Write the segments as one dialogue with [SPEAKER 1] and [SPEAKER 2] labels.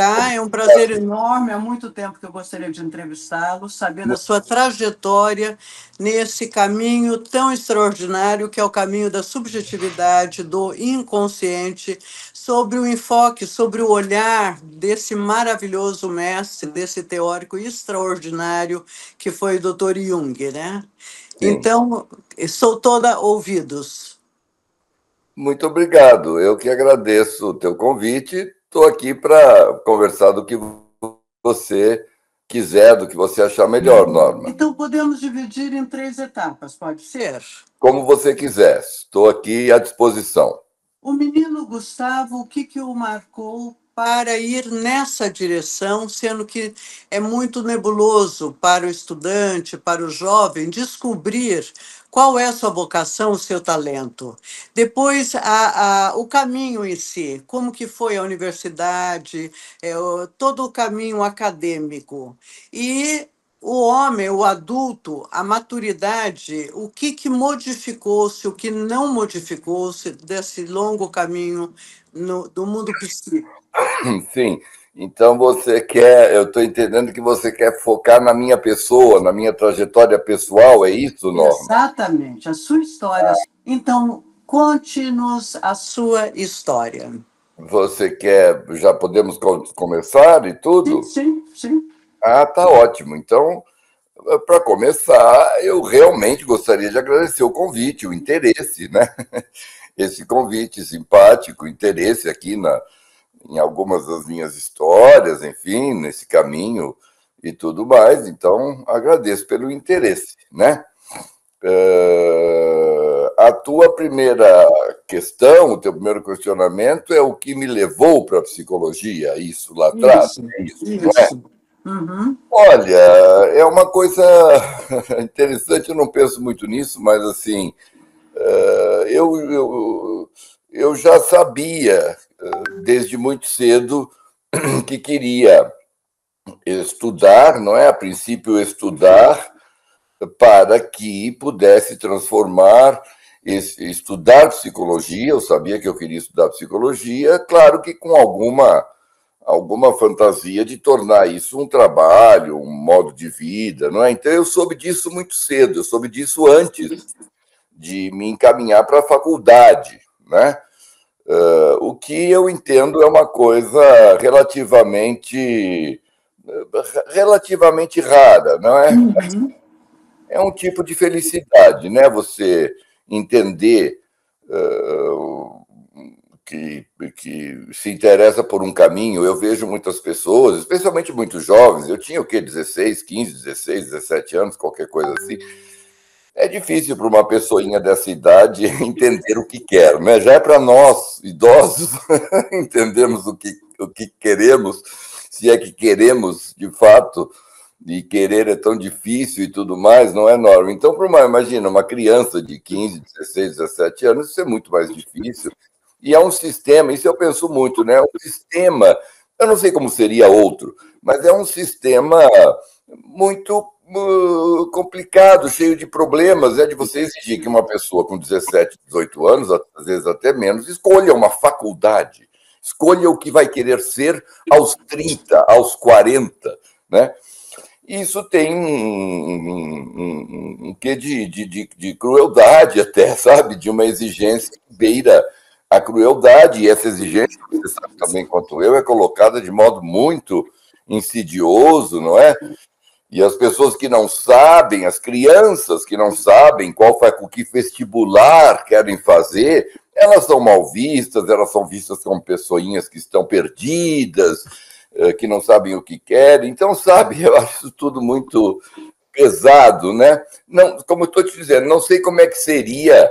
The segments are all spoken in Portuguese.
[SPEAKER 1] tá? É um prazer enorme. Há muito tempo que eu gostaria de entrevistá-lo, saber da sua trajetória nesse caminho tão extraordinário que é o caminho da subjetividade, do inconsciente, sobre o enfoque, sobre o olhar desse maravilhoso mestre, desse teórico extraordinário que foi o Dr. Jung, né?
[SPEAKER 2] Sim.
[SPEAKER 1] Então, sou toda ouvidos.
[SPEAKER 2] Muito obrigado. Eu que agradeço o teu convite. Estou aqui para conversar do que você quiser, do que você achar melhor, Norma.
[SPEAKER 1] Então, podemos dividir em 3 etapas, pode ser?
[SPEAKER 2] Como você quiser. Estou aqui à disposição.
[SPEAKER 1] O menino Gustavo, o que o marcou para ir nessa direção, sendo que é muito nebuloso para o estudante, para o jovem, descobrir qual é a sua vocação, o seu talento. Depois, o caminho em si, como que foi a universidade, todo o caminho acadêmico. E o homem, o adulto, a maturidade, o que modificou-se, o que não modificou-se desse longo caminho do mundo psíquico?
[SPEAKER 2] Sim. Então você quer, eu estou entendendo que você quer focar na minha pessoa, na minha trajetória pessoal, é isso, Norma?
[SPEAKER 1] Exatamente, a sua história. Então, conte-nos a sua história.
[SPEAKER 2] Você quer, já podemos começar e
[SPEAKER 1] Sim,
[SPEAKER 2] tudo?
[SPEAKER 1] sim, sim.
[SPEAKER 2] Ah, tá ótimo. Então, para começar, eu realmente gostaria de agradecer o convite, o interesse, né? Esse convite simpático, interesse aqui em algumas das minhas histórias, enfim, nesse caminho e tudo mais. Então, agradeço pelo interesse, né? A tua primeira questão, o teu primeiro questionamento é o que me levou para a psicologia, isso lá atrás,
[SPEAKER 1] Isso,
[SPEAKER 2] é isso, não é?
[SPEAKER 1] isso. Uhum.
[SPEAKER 2] Olha, é uma coisa interessante, eu não penso muito nisso, mas assim, eu já sabia desde muito cedo que queria estudar, não é? A princípio, estudar para que pudesse transformar, estudar psicologia. Eu sabia que eu queria estudar psicologia, claro que com alguma fantasia de tornar isso um trabalho, um modo de vida, não é? Então eu soube disso muito cedo, eu soube disso antes de me encaminhar para a faculdade, né? O que eu entendo é uma coisa relativamente rara, não é?
[SPEAKER 1] Uhum.
[SPEAKER 2] É um tipo de felicidade, né? Você entender que se interessa por um caminho. Eu vejo muitas pessoas, especialmente muito jovens, eu tinha o quê? 16, 15, 16, 17 anos, qualquer coisa assim. É difícil para uma pessoinha dessa idade entender o que quer, né? Já é para nós, idosos, entendermos o que queremos, se é que queremos de fato, e querer é tão difícil e tudo mais, não é, Norma? Então, imagina, uma criança de 15, 16, 17 anos, isso é muito mais difícil. E é um sistema, isso eu penso muito, né? Um sistema, eu não sei como seria outro, mas é um sistema muito complicado, cheio de problemas, é de você exigir que uma pessoa com 17, 18 anos, às vezes até menos, escolha uma faculdade, escolha o que vai querer ser aos 30, aos 40, né? Isso tem um quê de crueldade até, sabe? De uma exigência que beira a crueldade, e essa exigência, você sabe também quanto eu, é colocada de modo muito insidioso, não é? E as pessoas que não sabem, as crianças que não sabem o que vestibular querem fazer, elas são mal vistas, elas são vistas como pessoinhas que estão perdidas, que não sabem o que querem. Então, sabe, eu acho isso tudo muito pesado, né? Não, como eu estou te dizendo, não sei como é que seria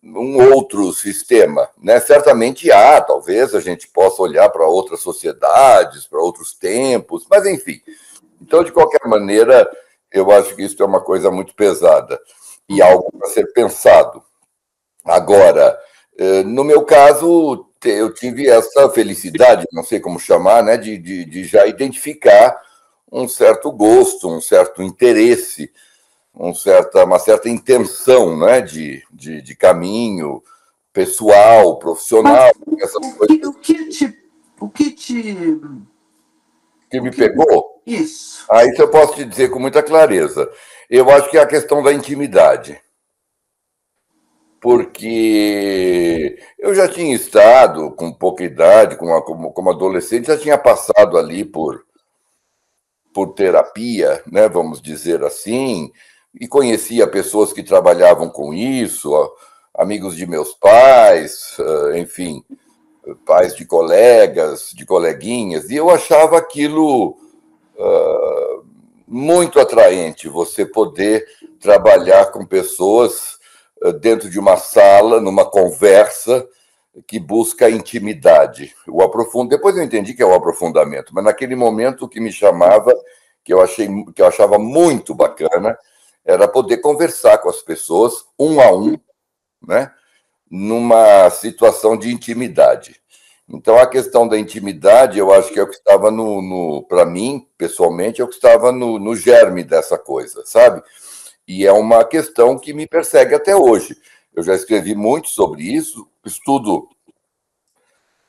[SPEAKER 2] um outro sistema, né? Certamente há, talvez a gente possa olhar para outras sociedades, para outros tempos, mas enfim. Então, de qualquer maneira, eu acho que isso é uma coisa muito pesada e algo para ser pensado. Agora, no meu caso, eu tive essa felicidade, não sei como chamar, né, de já identificar um certo gosto, um certo interesse, uma certa intenção, né, de caminho pessoal,
[SPEAKER 1] Mas
[SPEAKER 2] profissional, essas
[SPEAKER 1] o
[SPEAKER 2] coisas.
[SPEAKER 1] que, o que te
[SPEAKER 2] que me pegou?
[SPEAKER 1] Isso.
[SPEAKER 2] Isso eu posso te dizer com muita clareza. Eu acho que é a questão da intimidade. Porque eu já tinha estado com pouca idade, como adolescente, já tinha passado ali por terapia, né, vamos dizer assim, e conhecia pessoas que trabalhavam com isso, amigos de meus pais, enfim, pais de colegas, de coleguinhas, e eu achava aquilo muito atraente, você poder trabalhar com pessoas dentro de uma sala, numa conversa que busca intimidade. Depois eu entendi que é o aprofundamento, mas naquele momento o que me chamava, que eu achava muito bacana, era poder conversar com as pessoas um a um, né, numa situação de intimidade. Então, a questão da intimidade, eu acho que é o que estava para mim, pessoalmente, é o que estava no germe dessa coisa, sabe? E é uma questão que me persegue até hoje. Eu já escrevi muito sobre isso, estudo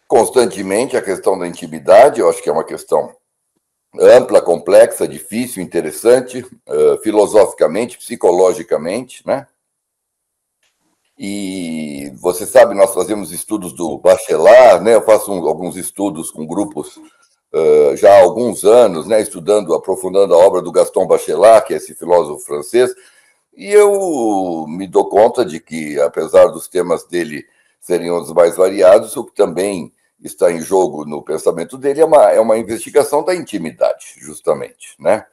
[SPEAKER 2] constantemente a questão da intimidade, eu acho que é uma questão ampla, complexa, difícil, interessante, filosoficamente, psicologicamente, né? E você sabe, nós fazemos estudos do Bachelard, né? Eu faço alguns estudos com grupos já há alguns anos, né? Estudando, aprofundando a obra do Gaston Bachelard, que é esse filósofo francês, e eu me dou conta de que, apesar dos temas dele serem os mais variados, o que também está em jogo no pensamento dele é uma investigação da intimidade, justamente, né?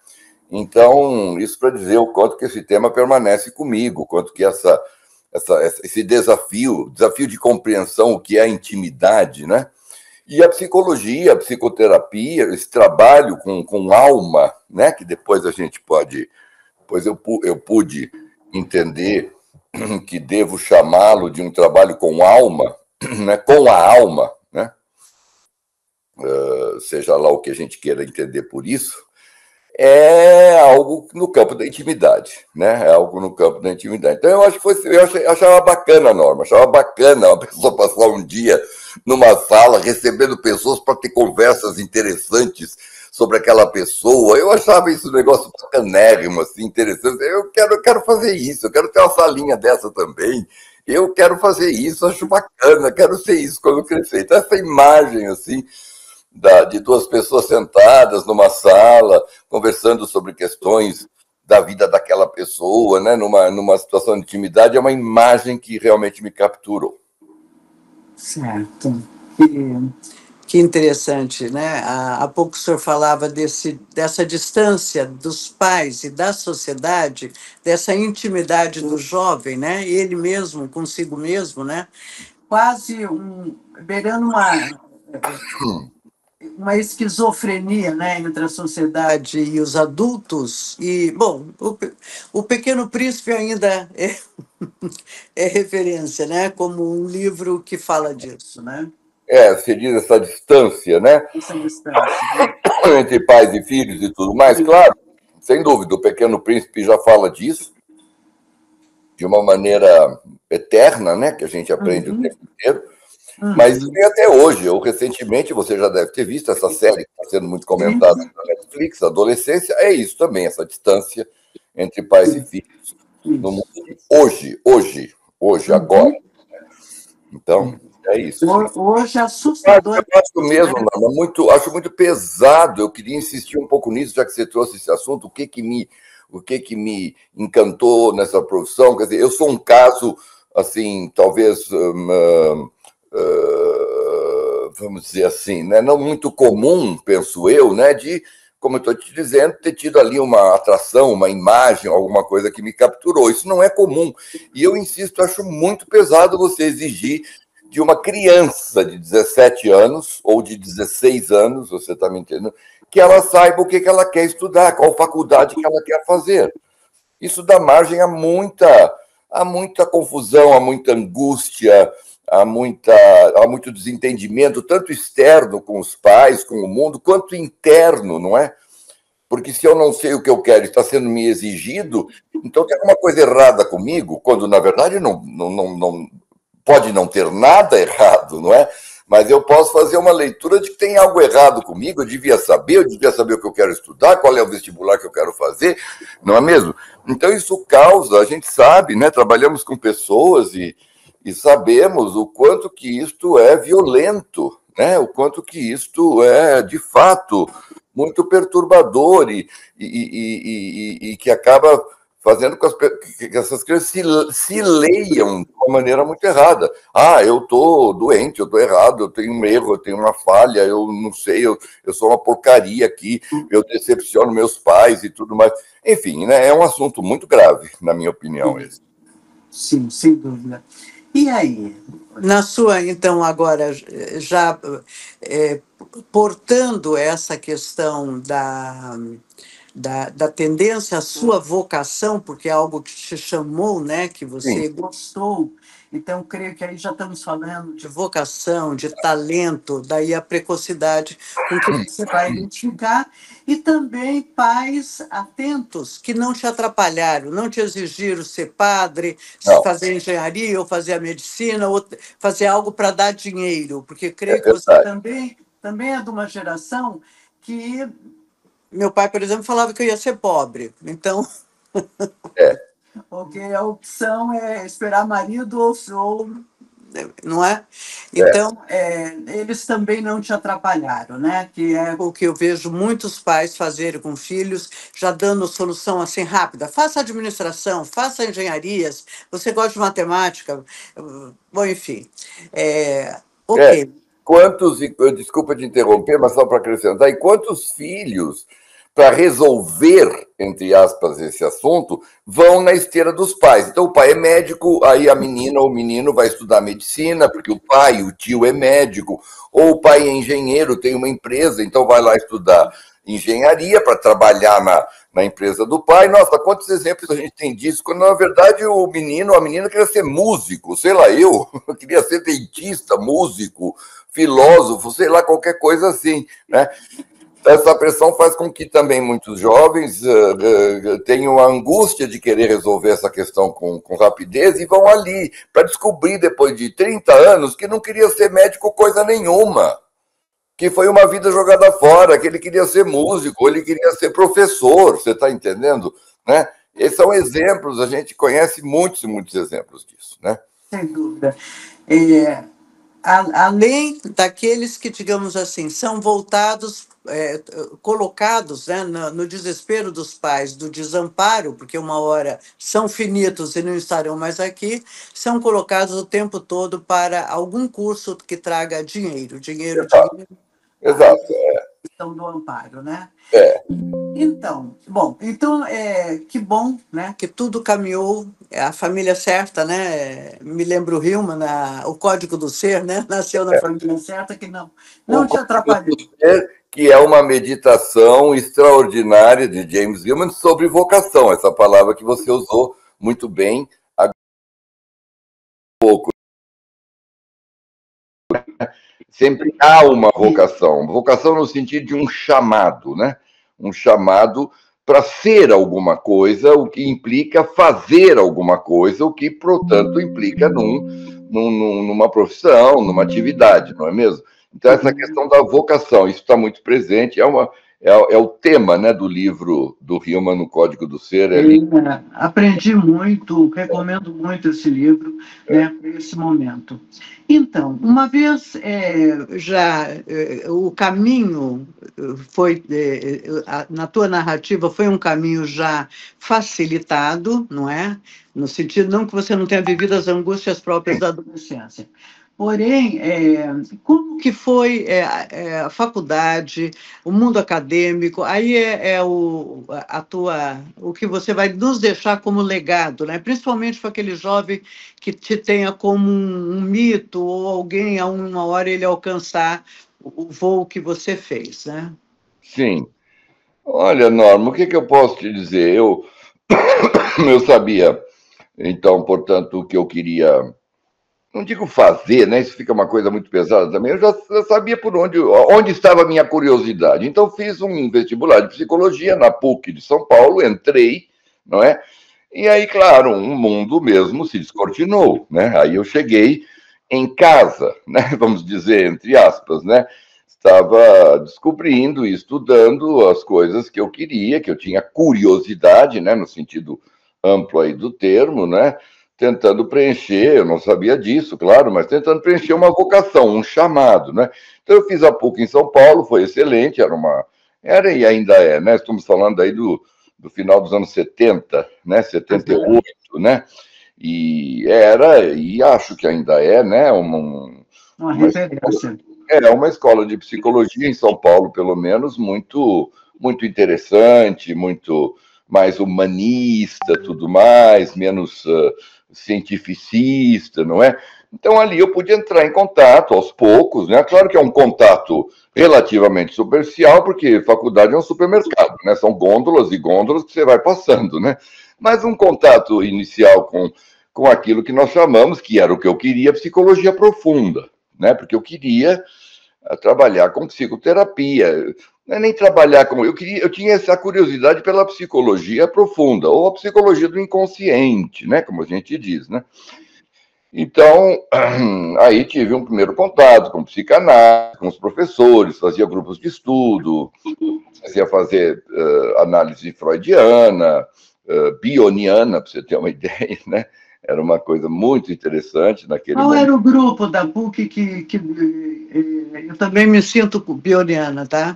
[SPEAKER 2] Então, isso para dizer o quanto que esse tema permanece comigo, o quanto que esse desafio de compreensão, o que é a intimidade, né? E a psicologia, a psicoterapia, esse trabalho com alma, né? Que depois a gente pode... Pois eu pude entender que devo chamá-lo de um trabalho com alma, né? Com a alma, né? Seja lá o que a gente queira entender por isso, é algo no campo da intimidade, né? É algo no campo da intimidade. Então, eu acho que achava bacana a Norma, achava bacana uma pessoa passar um dia numa sala recebendo pessoas para ter conversas interessantes sobre aquela pessoa. Eu achava isso um negócio bacanérrimo, assim, interessante. Eu quero fazer isso, eu quero ter uma salinha dessa também. Eu quero fazer isso, acho bacana, quero ser isso quando crescer. Então, essa imagem, assim, de duas pessoas sentadas numa sala, conversando sobre questões da vida daquela pessoa, né, numa situação de intimidade, é uma imagem que realmente me capturou.
[SPEAKER 1] Certo. Que interessante, né? Há pouco o senhor falava dessa distância dos pais e da sociedade, dessa intimidade do jovem, né? Ele mesmo, consigo mesmo, né? Quase beirando uma esquizofrenia, né, entre a sociedade e os adultos. E, bom, o Pequeno Príncipe ainda é referência, né, como um livro que fala disso, né?
[SPEAKER 2] Você diz essa distância, né?
[SPEAKER 1] Essa distância.
[SPEAKER 2] Entre pais e filhos e tudo mais, claro, sem dúvida, o Pequeno Príncipe já fala disso, de uma maneira eterna, né, que a gente aprende o tempo inteiro, mas isso vem até hoje. Eu, recentemente, você já deve ter visto essa série que está sendo muito comentada na Netflix, Adolescência, é isso também, essa distância entre pais e filhos no mundo de hoje, agora. Então, é isso.
[SPEAKER 1] Hoje é assustador.
[SPEAKER 2] Eu acho mesmo, Norma, acho muito pesado. Eu queria insistir um pouco nisso, já que você trouxe esse assunto, o que que me encantou nessa profissão. Quer dizer, eu sou um caso, assim, talvez, vamos dizer assim, né, não muito comum, penso eu, né, de, como eu estou te dizendo, ter tido ali uma atração, uma imagem, alguma coisa que me capturou. Isso não é comum. E eu insisto, acho muito pesado você exigir de uma criança de 17 anos ou de 16 anos, você está me entendendo, que ela saiba o que ela quer estudar, qual faculdade que ela quer fazer. Isso dá margem a muita confusão, a muita angústia, há muito desentendimento, tanto externo com os pais, com o mundo, quanto interno, não é? Porque se eu não sei o que eu quero e está sendo me exigido, então tem alguma coisa errada comigo, quando, na verdade, não pode não ter nada errado, não é? mas eu posso fazer uma leitura de que tem algo errado comigo, eu devia saber o que eu quero estudar, qual é o vestibular que eu quero fazer, não é mesmo? Então isso causa, a gente sabe, né? Trabalhamos com pessoas e sabemos o quanto que isto é violento, né? O quanto que isto é, de fato, muito perturbador e que acaba fazendo com que essas crianças se leiam de uma maneira muito errada. Ah, eu estou doente, eu estou errado, eu tenho um erro, eu tenho uma falha, eu não sei, eu sou uma porcaria aqui, eu decepciono meus pais e tudo mais. Enfim, né, é um assunto muito grave, na minha opinião, esse.
[SPEAKER 1] Sim, sem dúvida. E aí, na sua, então, agora, já portando essa questão da tendência à sua vocação, porque é algo que te chamou, né, que
[SPEAKER 2] Sim,
[SPEAKER 1] você gostou. Então, creio que aí já estamos falando de vocação, de talento, daí a precocidade com que você vai identificar, e também pais atentos que não te atrapalharam, não te exigiram ser padre,
[SPEAKER 2] não,
[SPEAKER 1] fazer engenharia ou fazer a medicina, ou fazer algo para dar dinheiro, porque
[SPEAKER 2] é
[SPEAKER 1] creio que você
[SPEAKER 2] verdade.
[SPEAKER 1] também é de uma geração que meu pai, por exemplo, falava que eu ia ser pobre. Então,
[SPEAKER 2] É,
[SPEAKER 1] porque a opção é esperar marido ou não é?
[SPEAKER 2] é.
[SPEAKER 1] Então, eles também não te atrapalharam, né? Que é o que eu vejo muitos pais fazerem com filhos, já dando solução assim rápida. Faça administração, faça engenharias, você gosta de matemática, bom, enfim.
[SPEAKER 2] É,
[SPEAKER 1] Ok.
[SPEAKER 2] desculpa te interromper, mas só para acrescentar, e quantos filhos, para resolver, entre aspas, esse assunto, vão na esteira dos pais? Então, o pai é médico, aí a menina ou o menino vai estudar medicina, porque o pai, o tio é médico, ou o pai é engenheiro, tem uma empresa, então vai lá estudar engenharia para trabalhar na empresa do pai. Nossa, quantos exemplos a gente tem disso, quando na verdade o menino ou a menina queria ser músico, sei lá, eu queria ser dentista, músico, filósofo, sei lá, qualquer coisa assim, né? Essa pressão faz com que também muitos jovens tenham a angústia de querer resolver essa questão com rapidez e vão ali para descobrir, depois de 30 anos, que não queria ser médico coisa nenhuma, que foi uma vida jogada fora, que ele queria ser músico, ele queria ser professor, você está entendendo? Né? Esses são exemplos, a gente conhece muitos e muitos exemplos disso. Né?
[SPEAKER 1] Sem dúvida. É, além daqueles que, digamos assim, são voltados, colocados, né, no desespero dos pais, do desamparo, porque uma hora são finitos e não estarão mais aqui, são colocados o tempo todo para algum curso que traga dinheiro, dinheiro,
[SPEAKER 2] Exato,
[SPEAKER 1] dinheiro, aí
[SPEAKER 2] exato.
[SPEAKER 1] estão do amparo, né?
[SPEAKER 2] É,
[SPEAKER 1] Então, bom, então que bom, né, que tudo caminhou, a família certa, né? Me lembro o Hillman, o Código do Ser, né? Nasceu na família certa que não
[SPEAKER 2] o
[SPEAKER 1] te atrapalhou.
[SPEAKER 2] que é uma meditação extraordinária de James Gilman sobre vocação, essa palavra que você usou muito bem há pouco. Sempre há uma vocação no sentido de um chamado, né? Um chamado para ser alguma coisa, o que implica fazer alguma coisa, o que, portanto, implica numa profissão, numa atividade, não é mesmo? Então, essa questão da vocação, isso está muito presente, é o tema, né, do livro do Hillman, no Código do Ser.
[SPEAKER 1] Aprendi muito, recomendo muito esse livro, né, para esse momento. Então, uma vez já o caminho foi, na tua narrativa, foi um caminho já facilitado, não é? No sentido, não que você não tenha vivido as angústias próprias da adolescência. Porém, como que foi a faculdade, o mundo acadêmico? Aí o que você vai nos deixar como legado, né? Principalmente para aquele jovem que te tenha como um mito ou alguém a uma hora ele alcançar o voo que você fez, né?
[SPEAKER 2] Sim. Olha, Norma, o que, que eu posso te dizer? Eu sabia, então, portanto, o que eu queria. Não digo fazer, né? Isso fica uma coisa muito pesada também. Eu já sabia por onde estava a minha curiosidade. Então, fiz um vestibular de psicologia na PUC de São Paulo, entrei, não é? E aí, claro, um mundo mesmo se descortinou, né? Aí eu cheguei em casa, né? Vamos dizer, entre aspas, né? Estava descobrindo e estudando as coisas que eu queria, que eu tinha curiosidade, né? No sentido amplo aí do termo, né? Tentando preencher, eu não sabia disso, claro, mas tentando preencher uma vocação, um chamado, né? Então eu fiz a PUC em São Paulo, foi excelente, era e ainda é, né? Estamos falando aí do final dos anos 70, né? 78, né? E acho que ainda é, né?
[SPEAKER 1] Uma referência.
[SPEAKER 2] Uma escola de psicologia em São Paulo, pelo menos, muito interessante, muito mais humanista, tudo mais, menos cientificista, não é? Então, ali eu pude entrar em contato aos poucos, né? Claro que é um contato relativamente superficial, porque faculdade é um supermercado, né? São gôndolas e gôndolas que você vai passando, né? Mas um contato inicial com aquilo que nós chamamos, que era o que eu queria, psicologia profunda, né? Porque eu queria trabalhar com psicoterapia, não é nem trabalhar com... Eu tinha essa curiosidade pela psicologia profunda, ou a psicologia do inconsciente, né? Como a gente diz, né? Então, aí tive um primeiro contato com psicanálise, com os professores, fazia grupos de estudo, comecei a fazer análise freudiana, bioniana, para você ter uma ideia, né? Era uma coisa muito interessante naquele
[SPEAKER 1] Qual
[SPEAKER 2] momento.
[SPEAKER 1] era o grupo da PUC que eu também me sinto bioniana, tá?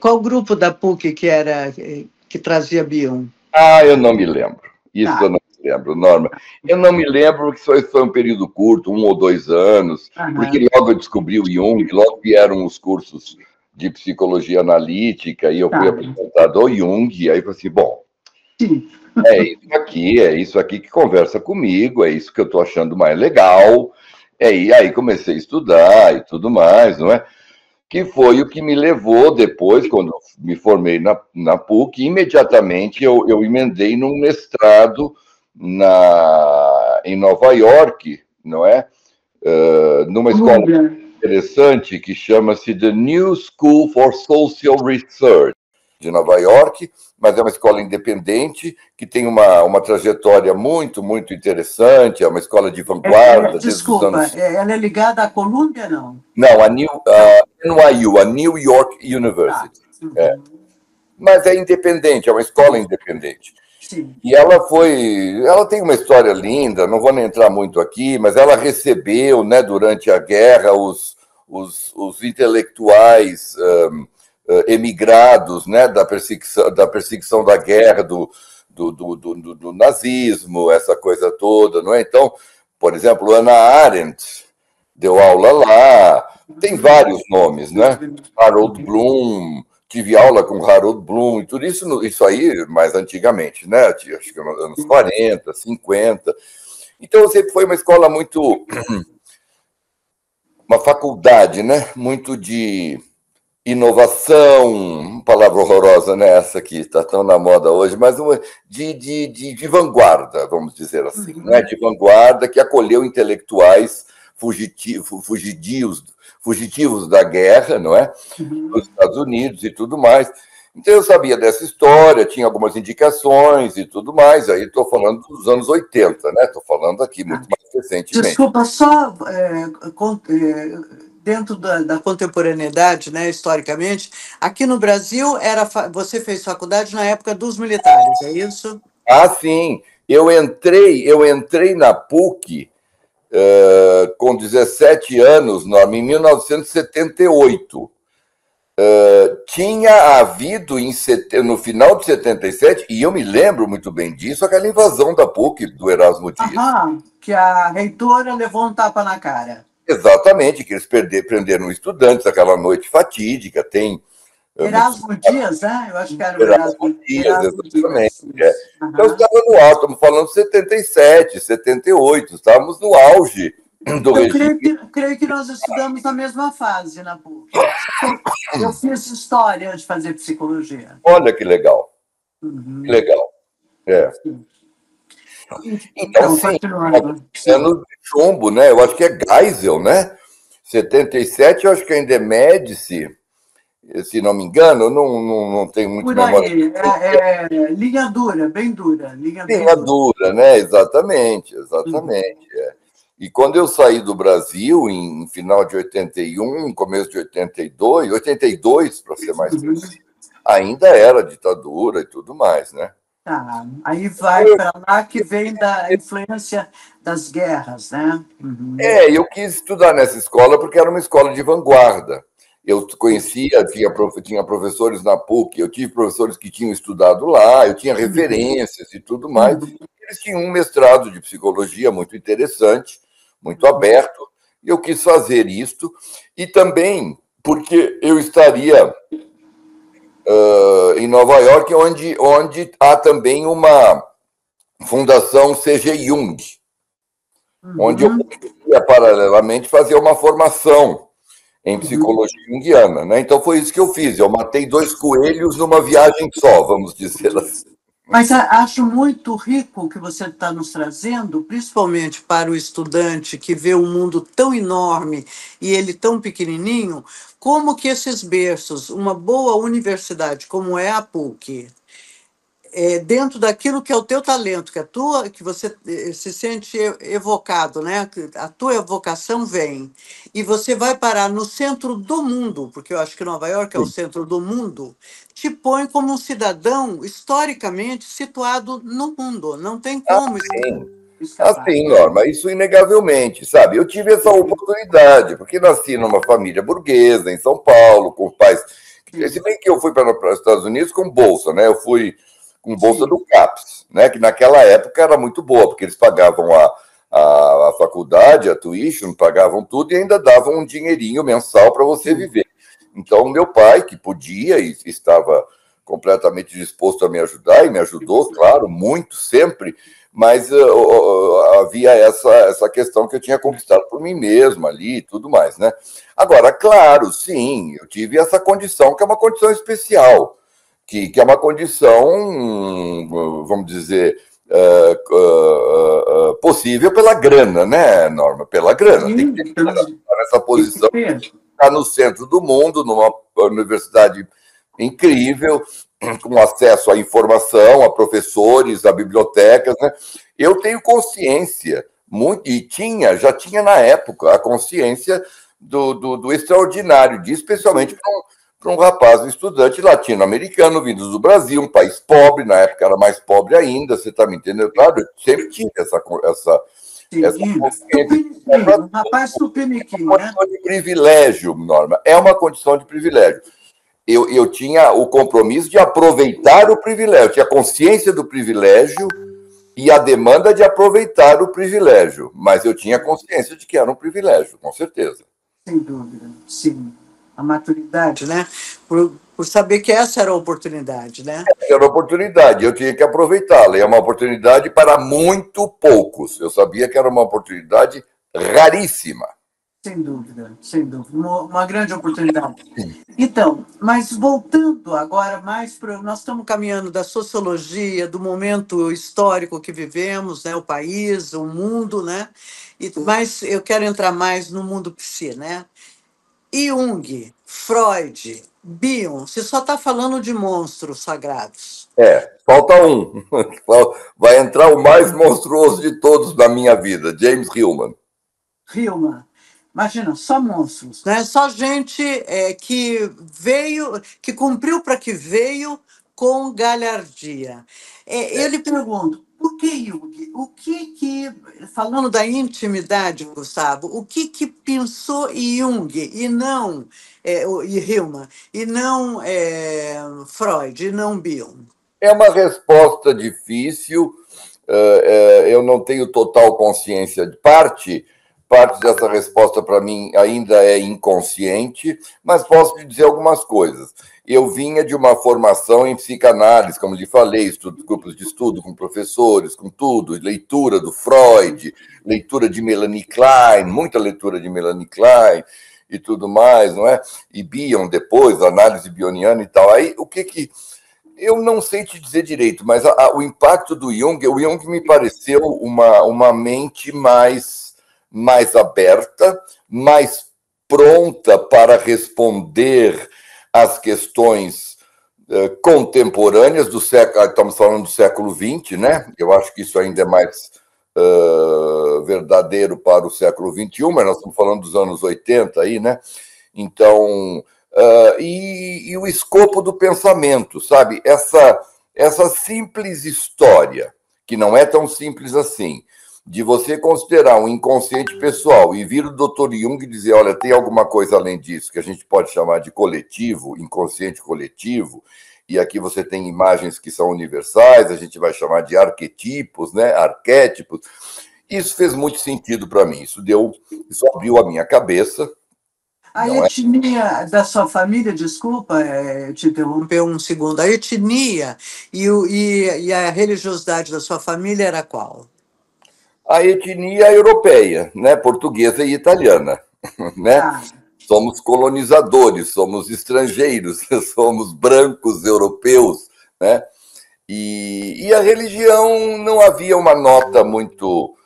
[SPEAKER 1] Qual grupo da PUC que trazia Bion?
[SPEAKER 2] Eu não me lembro. Isso eu não me lembro, Norma. Eu não me lembro porque só foi um período curto, 1 ou 2 anos, porque logo eu descobri o Jung, logo vieram os cursos de psicologia analítica e eu fui apresentado ao Jung, e aí eu falei assim, bom,
[SPEAKER 1] Sim.
[SPEAKER 2] é isso aqui que conversa comigo, é isso que eu estou achando mais legal. E aí comecei a estudar e tudo mais, não é? Que foi o que me levou depois, quando eu me formei na PUC, imediatamente eu emendei num mestrado em Nova York, não é? Numa escola interessante que chama-se The New School for Social Research, de Nova York, mas é uma escola independente que tem uma trajetória muito interessante, é uma escola de vanguarda.
[SPEAKER 1] Desculpa, ela é ligada à Colômbia, não?
[SPEAKER 2] Não, a NYU, a New York University. Mas é independente, é uma escola independente.
[SPEAKER 1] Sim.
[SPEAKER 2] E ela tem uma história linda, não vou nem entrar muito aqui, mas ela recebeu, né, durante a guerra, os intelectuais emigrados, né, da perseguição da guerra, do nazismo, essa coisa toda, não é? Então, por exemplo, Hannah Arendt deu aula lá, tem vários nomes, né? Harold Bloom, tive aula com Harold Bloom e tudo isso aí mais antigamente, né? Acho que nos anos 40, 50. Então, sempre foi uma escola uma faculdade, né? Muito de inovação, palavra horrorosa, né? Essa que está tão na moda hoje, mas de vanguarda, vamos dizer assim, né? De vanguarda, que acolheu intelectuais fugitivos da guerra, não é? Dos Estados Unidos e tudo mais. Então eu sabia dessa história, tinha algumas indicações e tudo mais. Aí estou falando dos anos 80, né? Estou falando aqui muito mais recentemente.
[SPEAKER 1] Desculpa, só dentro da contemporaneidade, né, historicamente, aqui no Brasil você fez faculdade na época dos militares, é isso?
[SPEAKER 2] Sim. Eu entrei na PUC com 17 anos, Norma, em 1978. Tinha havido no final de 77, e eu me lembro muito bem disso, aquela invasão da PUC, do Erasmo Dias.
[SPEAKER 1] Que a reitora levou um tapa na cara.
[SPEAKER 2] Exatamente, que eles prenderam estudantes, aquela noite fatídica, tem...
[SPEAKER 1] Erasmo Dias, né? Eu acho que era o
[SPEAKER 2] Erasmo Dias, exatamente. Então, estava no auge, estamos falando de 77, 78, estávamos no auge do regime.
[SPEAKER 1] Creio que nós estudamos na mesma fase na PUC. Eu fiz história antes de fazer psicologia.
[SPEAKER 2] Olha que legal. Que legal. Então, sim, anos de chumbo, né? Eu acho que é Geisel, né? 77, eu acho que ainda é Médici, se não me engano, eu não tenho muito memória.
[SPEAKER 1] Linha dura, bem dura.
[SPEAKER 2] Linha dura, né? Exatamente. E quando eu saí do Brasil, em final de 81, começo de 82, para ser mais preciso, ainda era ditadura e tudo mais, né?
[SPEAKER 1] Tá. Aí vai para lá que vem da influência das guerras, né?
[SPEAKER 2] Eu quis estudar nessa escola porque era uma escola de vanguarda. Eu conhecia, tinha professores na PUC, eu tive professores que tinham estudado lá, eu tinha referências e tudo mais. Eles tinham um mestrado de psicologia muito interessante, muito aberto, e eu quis fazer isto. E também porque eu estaria em Nova York, onde há também uma fundação C.G. Jung, onde eu poderia, paralelamente, fazer uma formação em psicologia junguiana, né? Então foi isso que eu fiz. Eu matei 2 coelhos numa viagem só, vamos dizer assim.
[SPEAKER 1] Mas acho muito rico o que você está nos trazendo, principalmente para o estudante que vê um mundo tão enorme e ele tão pequenininho, como que esses berços, uma boa universidade como é a PUC, dentro daquilo que é o teu talento, que você se sente evocado, né? A tua evocação vem e você vai parar no centro do mundo, porque eu acho que Nova York é o centro do mundo, te põe como um cidadão historicamente situado no mundo. Não tem como escapar.
[SPEAKER 2] Assim, Norma, isso inegavelmente, sabe? Eu tive essa oportunidade, porque nasci numa família burguesa, em São Paulo, com pais. Se bem que eu fui para os Estados Unidos com bolsa, né? Eu fui com bolsa do CAPES, né? Que naquela época era muito boa, porque eles pagavam a faculdade, a tuition, pagavam tudo e ainda davam um dinheirinho mensal para você viver. Então, meu pai, que podia e estava completamente disposto a me ajudar, e me ajudou, claro, muito, sempre, mas havia essa questão que eu tinha conquistado por mim mesmo ali e tudo mais, né? Agora, claro, sim, eu tive essa condição, que é uma condição especial, que é uma condição, vamos dizer, possível pela grana, né, Norma? Pela grana. Tem que ter nessa posição, está no centro do mundo, numa universidade incrível, com acesso à informação, a professores, a bibliotecas, né? Eu tenho consciência, já tinha na época, a consciência do extraordinário disso, especialmente para um rapaz, um estudante latino-americano, vindo do Brasil, um país pobre, na época era mais pobre ainda, você está me entendendo? Claro, eu sempre tive essa consciência.
[SPEAKER 1] Um rapaz tupiniquim,
[SPEAKER 2] né? É uma condição de privilégio, Norma, é uma condição de privilégio. Eu tinha o compromisso de aproveitar o privilégio, eu tinha consciência do privilégio e a demanda de aproveitar o privilégio, mas eu tinha consciência de que era um privilégio, com certeza.
[SPEAKER 1] Sem dúvida, sim. A maturidade, né? Por saber que essa era a oportunidade, né?
[SPEAKER 2] Essa era a oportunidade, eu tinha que aproveitá-la, e é uma oportunidade para muito poucos. Eu sabia que era uma oportunidade raríssima.
[SPEAKER 1] Sem dúvida, sem dúvida. Uma grande oportunidade. Então, mas voltando agora mais para... Nós estamos caminhando da sociologia, do momento histórico que vivemos, né? O país, o mundo, né? Mas eu quero entrar mais no mundo psi, né? Jung, Freud, Bion, você só está falando de monstros sagrados.
[SPEAKER 2] Falta um. Vai entrar o mais monstruoso de todos na minha vida, James Hillman.
[SPEAKER 1] Hillman. Imagina, só monstros, né? Só gente que veio, que cumpriu para que veio com galhardia. Eu lhe pergunto, por que Jung? O que, falando da intimidade, Gustavo, o que pensou Jung e não e Hillman, e não Freud, e não Bion?
[SPEAKER 2] É uma resposta difícil, eu não tenho total consciência de parte dessa resposta para mim ainda é inconsciente, mas posso te dizer algumas coisas. Eu vinha de uma formação em psicanálise, como lhe falei, grupos de estudo com professores, com tudo, leitura do Freud, leitura de Melanie Klein, muita leitura de Melanie Klein e tudo mais, não é? E Bion depois, análise bioniana e tal. Aí, o que eu não sei te dizer direito, mas o impacto do Jung, o Jung me pareceu uma mente mais aberta, mais pronta para responder às questões contemporâneas do século, estamos falando do século XX, né? Eu acho que isso ainda é mais verdadeiro para o século XXI, mas nós estamos falando dos anos 80 aí, né? Então, e o escopo do pensamento, sabe? Essa simples história, que não é tão simples assim, de você considerar um inconsciente pessoal e vir o Dr. Jung e dizer, olha, tem alguma coisa além disso que a gente pode chamar de coletivo, inconsciente coletivo, e aqui você tem imagens que são universais, a gente vai chamar de arquetipos, né? Arquétipos. Isso fez muito sentido para mim, isso abriu a minha cabeça.
[SPEAKER 1] A etnia da sua família, desculpa te interromper um segundo, a etnia e a religiosidade da sua família era qual?
[SPEAKER 2] A etnia europeia, né? Portuguesa e italiana, né?
[SPEAKER 1] Ah.
[SPEAKER 2] Somos colonizadores, somos estrangeiros, somos brancos europeus, né? E a religião não havia uma nota muito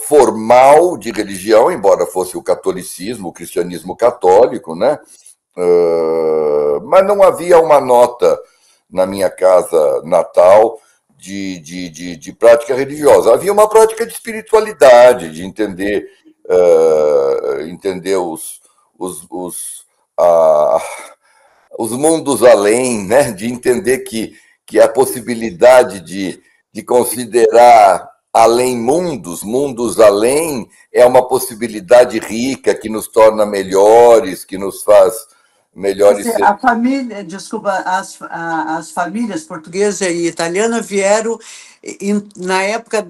[SPEAKER 2] formal de religião, embora fosse o catolicismo, o cristianismo católico, né? Mas não havia uma nota na minha casa natal de prática religiosa. Havia uma prática de espiritualidade, de entender os mundos além, né? De entender que a possibilidade de considerar além mundos além, é uma possibilidade rica que nos torna melhores, que nos faz melhores seres.
[SPEAKER 1] A família, desculpa, as famílias portuguesa e italiana vieram na época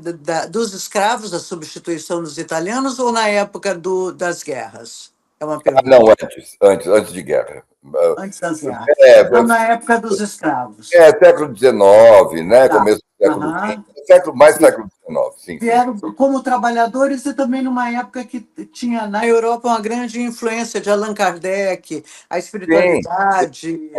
[SPEAKER 1] dos escravos, da substituição dos italianos, ou na época das guerras? É uma pergunta.
[SPEAKER 2] Não, antes de guerra.
[SPEAKER 1] Antes das guerras. Então, na época dos escravos.
[SPEAKER 2] Século XIX, né? Tá. Começo do século XX, mais século XIX, sim.
[SPEAKER 1] Vieram como trabalhadores e também numa época que tinha na Europa uma grande influência de Allan Kardec, a espiritualidade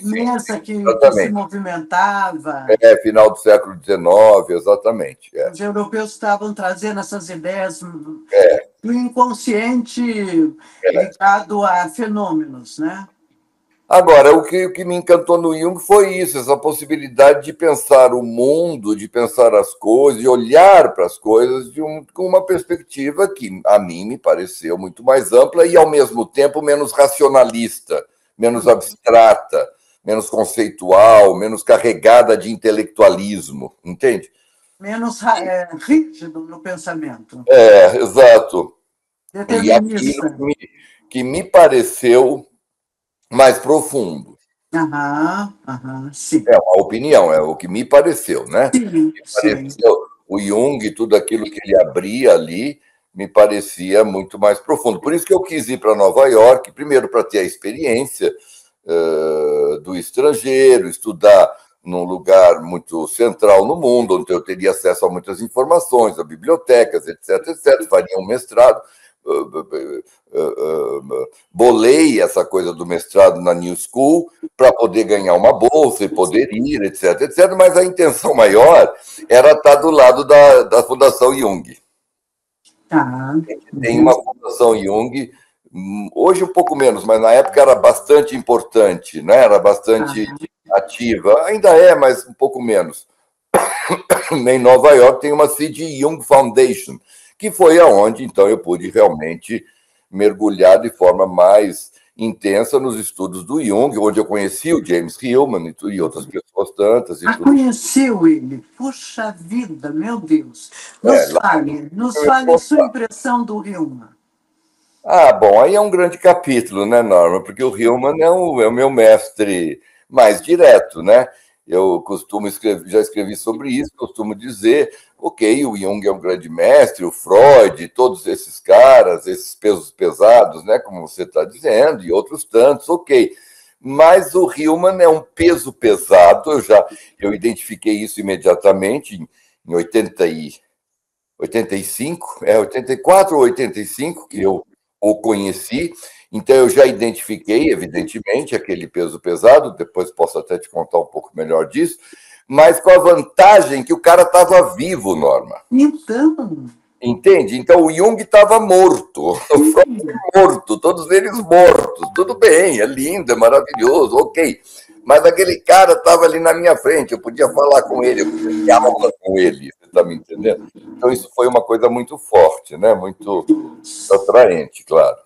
[SPEAKER 1] imensa que se movimentava.
[SPEAKER 2] Final do século XIX, exatamente.
[SPEAKER 1] Os europeus estavam trazendo essas ideias do inconsciente ligado a fenômenos, né?
[SPEAKER 2] Agora, o que me encantou no Jung foi isso, essa possibilidade de pensar o mundo, de pensar as coisas, de olhar para as coisas com uma perspectiva que, a mim, me pareceu muito mais ampla e, ao mesmo tempo, menos racionalista, menos abstrata, menos conceitual, menos carregada de intelectualismo, entende?
[SPEAKER 1] Menos rígido no pensamento.
[SPEAKER 2] Exato.
[SPEAKER 1] Determinista.
[SPEAKER 2] E aquilo que me pareceu mais profundo.
[SPEAKER 1] Sim.
[SPEAKER 2] É uma opinião, é o que me pareceu, né?
[SPEAKER 1] Sim.
[SPEAKER 2] O Jung, tudo aquilo que ele abria ali, me parecia muito mais profundo. Por isso que eu quis ir para Nova York, primeiro para ter a experiência do estrangeiro, estudar num lugar muito central no mundo, onde eu teria acesso a muitas informações, a bibliotecas, etc. Faria um mestrado. Bolei essa coisa do mestrado na New School para poder ganhar uma bolsa e poder ir, etc. Mas a intenção maior era estar do lado da Fundação Jung. Tem uma Fundação Jung, hoje um pouco menos, mas na época era bastante importante, né? Era bastante ativa. Ainda é, mas um pouco menos. Em Nova York tem uma C.G. Jung Foundation, que foi aonde, então, eu pude realmente mergulhar de forma mais intensa nos estudos do Jung, onde eu conheci o James Hillman e outras pessoas tantas.
[SPEAKER 1] Conheceu ele? Puxa vida, meu Deus! Nos fale a sua impressão do Hillman.
[SPEAKER 2] Bom, aí é um grande capítulo, né, Norma? Porque o Hillman é o meu mestre mais direto, né? Eu costumo já escrevi sobre isso, costumo dizer, ok, o Jung é um grande mestre, o Freud, todos esses caras, esses pesos pesados, né, como você está dizendo, e outros tantos, ok. Mas o Hillman é um peso pesado, eu identifiquei isso imediatamente em 85, 84 ou 85, que eu o conheci. Então, eu já identifiquei, evidentemente, aquele peso pesado, depois posso até te contar um pouco melhor disso, mas com a vantagem que o cara estava vivo, Norma.
[SPEAKER 1] Então...
[SPEAKER 2] Entende? Então, o Jung estava morto, o Freud morto, todos eles mortos. Tudo bem, é lindo, é maravilhoso, ok. Mas aquele cara estava ali na minha frente, eu podia falar com ele, eu podia ter aula com ele, você está me entendendo? Então, isso foi uma coisa muito forte, né? Muito atraente, claro.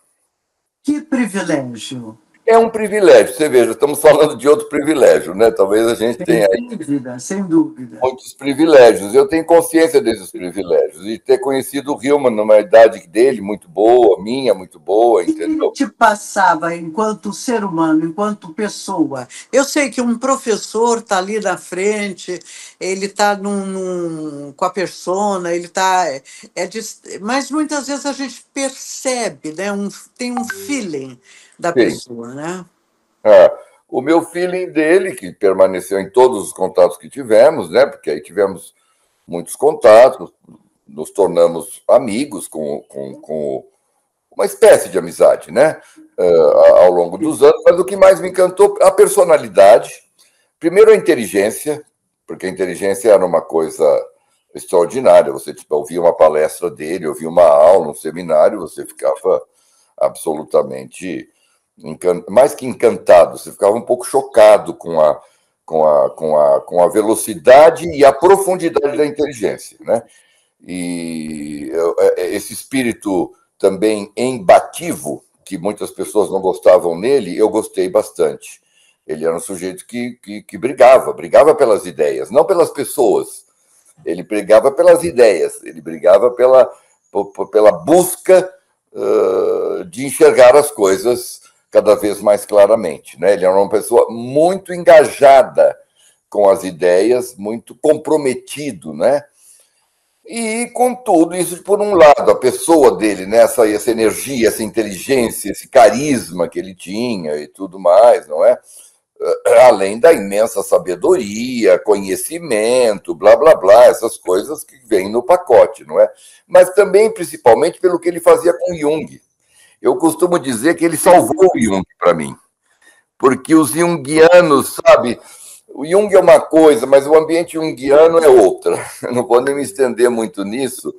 [SPEAKER 1] Que privilégio.
[SPEAKER 2] É um privilégio, você veja, estamos falando de outro privilégio, né? Talvez a gente tenha
[SPEAKER 1] Sem dúvida, sem dúvida.
[SPEAKER 2] muitos privilégios. Eu tenho consciência desses privilégios e ter conhecido o Hillman numa idade dele muito boa, minha muito boa,
[SPEAKER 1] O que ele
[SPEAKER 2] entendeu?
[SPEAKER 1] te passava enquanto ser humano, enquanto pessoa? Eu sei que um professor está ali na frente, ele está com a persona, ele está. Mas muitas vezes a gente percebe, né? Tem um feeling da
[SPEAKER 2] Sim.
[SPEAKER 1] pessoa, né?
[SPEAKER 2] O meu feeling dele, que permaneceu em todos os contatos que tivemos, né? Porque aí tivemos muitos contatos, nos tornamos amigos com uma espécie de amizade, né? Ao longo dos anos, mas o que mais me encantou, a personalidade. Primeiro, a inteligência, porque a inteligência era uma coisa extraordinária. Você tipo, ouvia uma palestra dele, ouvia uma aula, um seminário, você ficava absolutamente mais que encantado, você ficava um pouco chocado com a velocidade e a profundidade da inteligência, né? E esse espírito também embativo, que muitas pessoas não gostavam nele, eu gostei bastante. Ele era um sujeito que brigava pelas ideias, não pelas pessoas. Ele brigava pelas ideias, ele brigava pela busca de enxergar as coisas cada vez mais claramente, né? Ele era uma pessoa muito engajada com as ideias, muito comprometido, né? E, contudo, isso por um lado, a pessoa dele, né? Essa energia, essa inteligência, esse carisma que ele tinha e tudo mais, não é? Além da imensa sabedoria, conhecimento, blá, blá, blá, essas coisas que vêm no pacote, não é? Mas também, principalmente, pelo que ele fazia com Jung. Eu costumo dizer que ele salvou o Jung para mim, porque os junguianos, sabe, o Jung é uma coisa, mas o ambiente junguiano é outra. Eu não vou nem me estender muito nisso,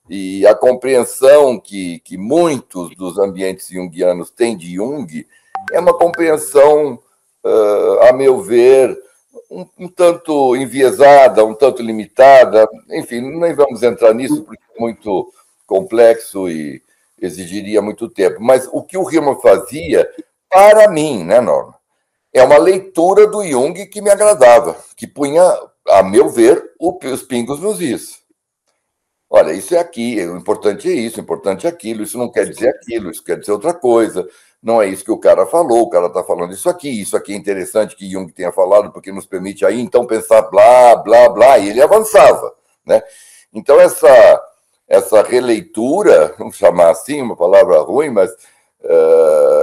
[SPEAKER 2] e a compreensão que muitos dos ambientes junguianos têm de Jung é uma compreensão, a meu ver, um tanto enviesada, um tanto limitada, enfim, nem vamos entrar nisso porque é muito complexo e exigiria muito tempo. Mas o que o Hillman fazia, para mim, né, Norma, é uma leitura do Jung que me agradava, que punha, a meu ver, os pingos nos is. Olha, isso é aqui, o importante é isso, o importante é aquilo, isso não quer dizer aquilo, isso quer dizer outra coisa. Não é isso que o cara falou, o cara está falando isso aqui é interessante que Jung tenha falado, porque nos permite aí, então, pensar blá, blá, blá, e ele avançava, né? Então, essa releitura, vamos chamar assim, uma palavra ruim, mas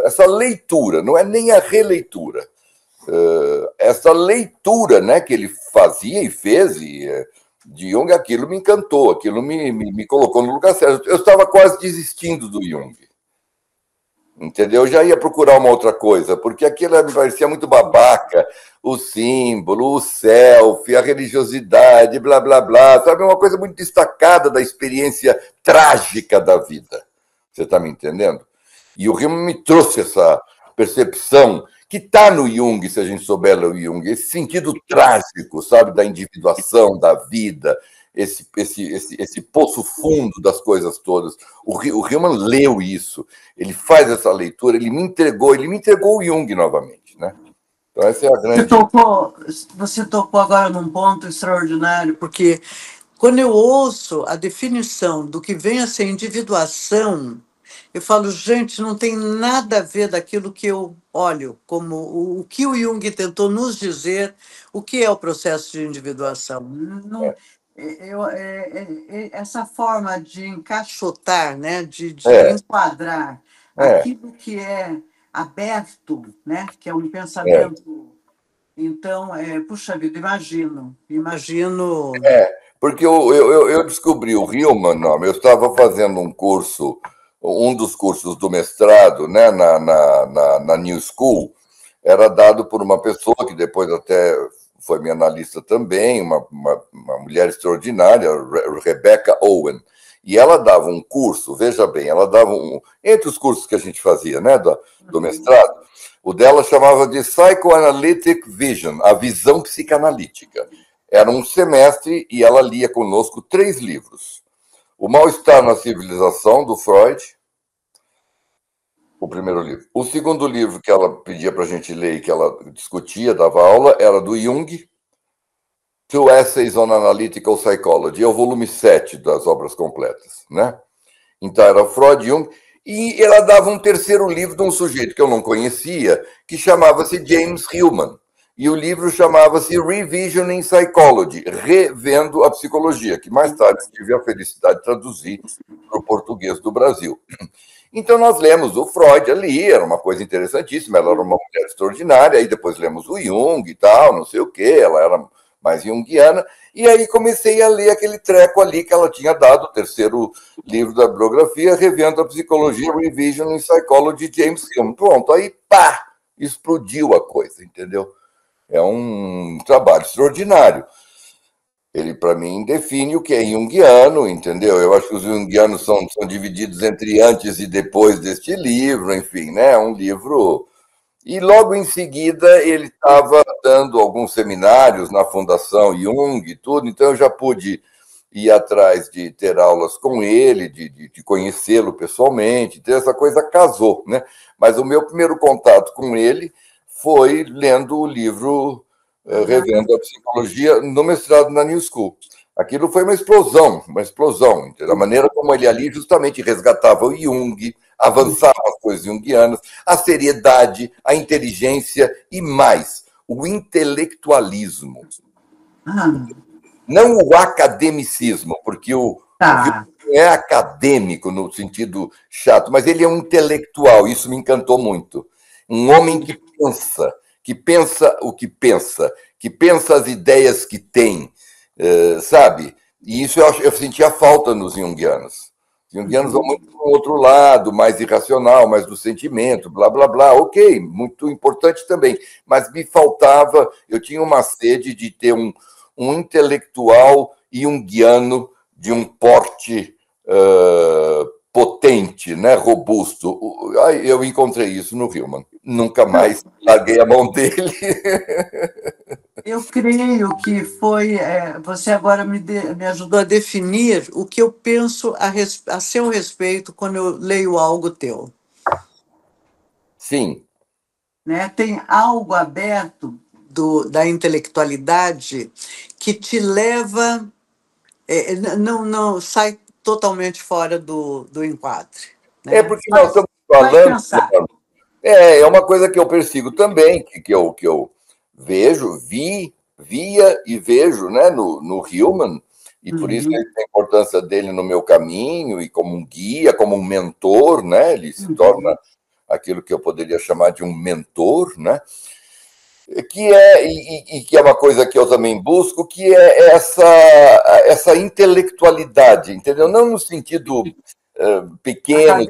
[SPEAKER 2] essa leitura, não é nem a releitura, essa leitura, né, que ele fazia e fez, de Jung, aquilo me encantou, aquilo me colocou no lugar certo. Eu estava quase desistindo do Jung, entendeu? Eu já ia procurar uma outra coisa, porque aquilo me parecia muito babaca, o símbolo, o selfie, a religiosidade, blá, blá, blá, sabe? Uma coisa muito destacada da experiência trágica da vida. Você está me entendendo? E o Hillman me trouxe essa percepção que está no Jung, se a gente souber ler o Jung, esse sentido trágico, sabe, da individuação, da vida, esse poço fundo das coisas todas. O Hillman leu isso, ele faz essa leitura, ele me entregou o Jung novamente, né? Então essa é a grande...
[SPEAKER 1] Você tocou agora num ponto extraordinário, porque quando eu ouço a definição do que vem a ser individuação, eu falo, gente, não tem nada a ver daquilo que eu olho, como o que o Jung tentou nos dizer, o que é o processo de individuação. Não, essa forma de encaixotar, né, de enquadrar aquilo que é aberto, né, que é um pensamento. Então, puxa vida, imagino.
[SPEAKER 2] Porque eu descobri o Hillman, eu estava fazendo um dos cursos do mestrado, né, na New School, era dado por uma pessoa que depois até foi minha analista também, uma mulher extraordinária, Rebecca Owen. E ela dava um curso, veja bem, ela dava entre os cursos que a gente fazia, né, do mestrado, o dela chamava de Psychoanalytic Vision, a visão psicanalítica. Era um semestre e ela lia conosco 3 livros. O Mal-Estar na Civilização, do Freud, o primeiro livro. O segundo livro que ela pedia para a gente ler e que ela discutia, dava aula, era do Jung, Two Essays on Analytical Psychology, é o volume 7 das obras completas, né? Então era Freud, Jung, e ela dava um terceiro livro de um sujeito que eu não conhecia, que chamava-se James Hillman. E o livro chamava-se Revisioning Psychology, Revendo a Psicologia, que mais tarde tive a felicidade de traduzir para o português do Brasil. Então nós lemos o Freud ali, era uma coisa interessantíssima, ela era uma mulher extraordinária, aí depois lemos o Jung e tal, não sei o quê, ela era mais junguiana, e aí comecei a ler aquele treco ali que ela tinha dado, o terceiro livro da bibliografia, Revendo a Psicologia, Revision in Psychology, James Hillman. Pronto, aí pá, explodiu a coisa, entendeu? É um trabalho extraordinário. Ele, para mim, define o que é junguiano, entendeu? Eu acho que os junguianos são divididos entre antes e depois deste livro, enfim, né? É um livro. E logo em seguida ele estava dando alguns seminários na Fundação Jung e tudo, então eu já pude ir atrás de ter aulas com ele, de conhecê-lo pessoalmente, então essa coisa casou, né? Mas o meu primeiro contato com ele foi lendo o livro Revendo a Psicologia no mestrado na New School. Aquilo foi uma explosão, a maneira como ele ali justamente resgatava o Jung, avançava as coisas junguianas, a seriedade, a inteligência e mais, o intelectualismo. Não o academicismo, porque o Jung é acadêmico no sentido chato, mas ele é um intelectual, isso me encantou muito. Um homem que pensa o que pensa as ideias que tem, sabe? E isso eu sentia falta nos junguianos. Os junguianos vão muito para o outro lado, mais irracional, mais do sentimento, blá, blá, blá. Ok, muito importante também. Mas me faltava, eu tinha uma sede de ter um intelectual junguiano de um porte potente, né, robusto. Eu encontrei isso no Hillman. Nunca mais larguei a mão dele.
[SPEAKER 1] Eu creio que foi. Você agora me ajudou a definir o que eu penso a seu respeito quando eu leio algo teu.
[SPEAKER 2] Sim.
[SPEAKER 1] Né? Tem algo aberto da intelectualidade que te leva. Não sai totalmente fora do enquadre. Né?
[SPEAKER 2] Porque nós estamos falando. É uma coisa que eu persigo também, que eu vejo, via e vejo, né, no Hillman, e por isso a importância dele no meu caminho, e como um guia, como um mentor, né, ele se torna aquilo que eu poderia chamar de um mentor, né, que é uma coisa que eu também busco, que é essa intelectualidade, entendeu? Não no sentido pequeno,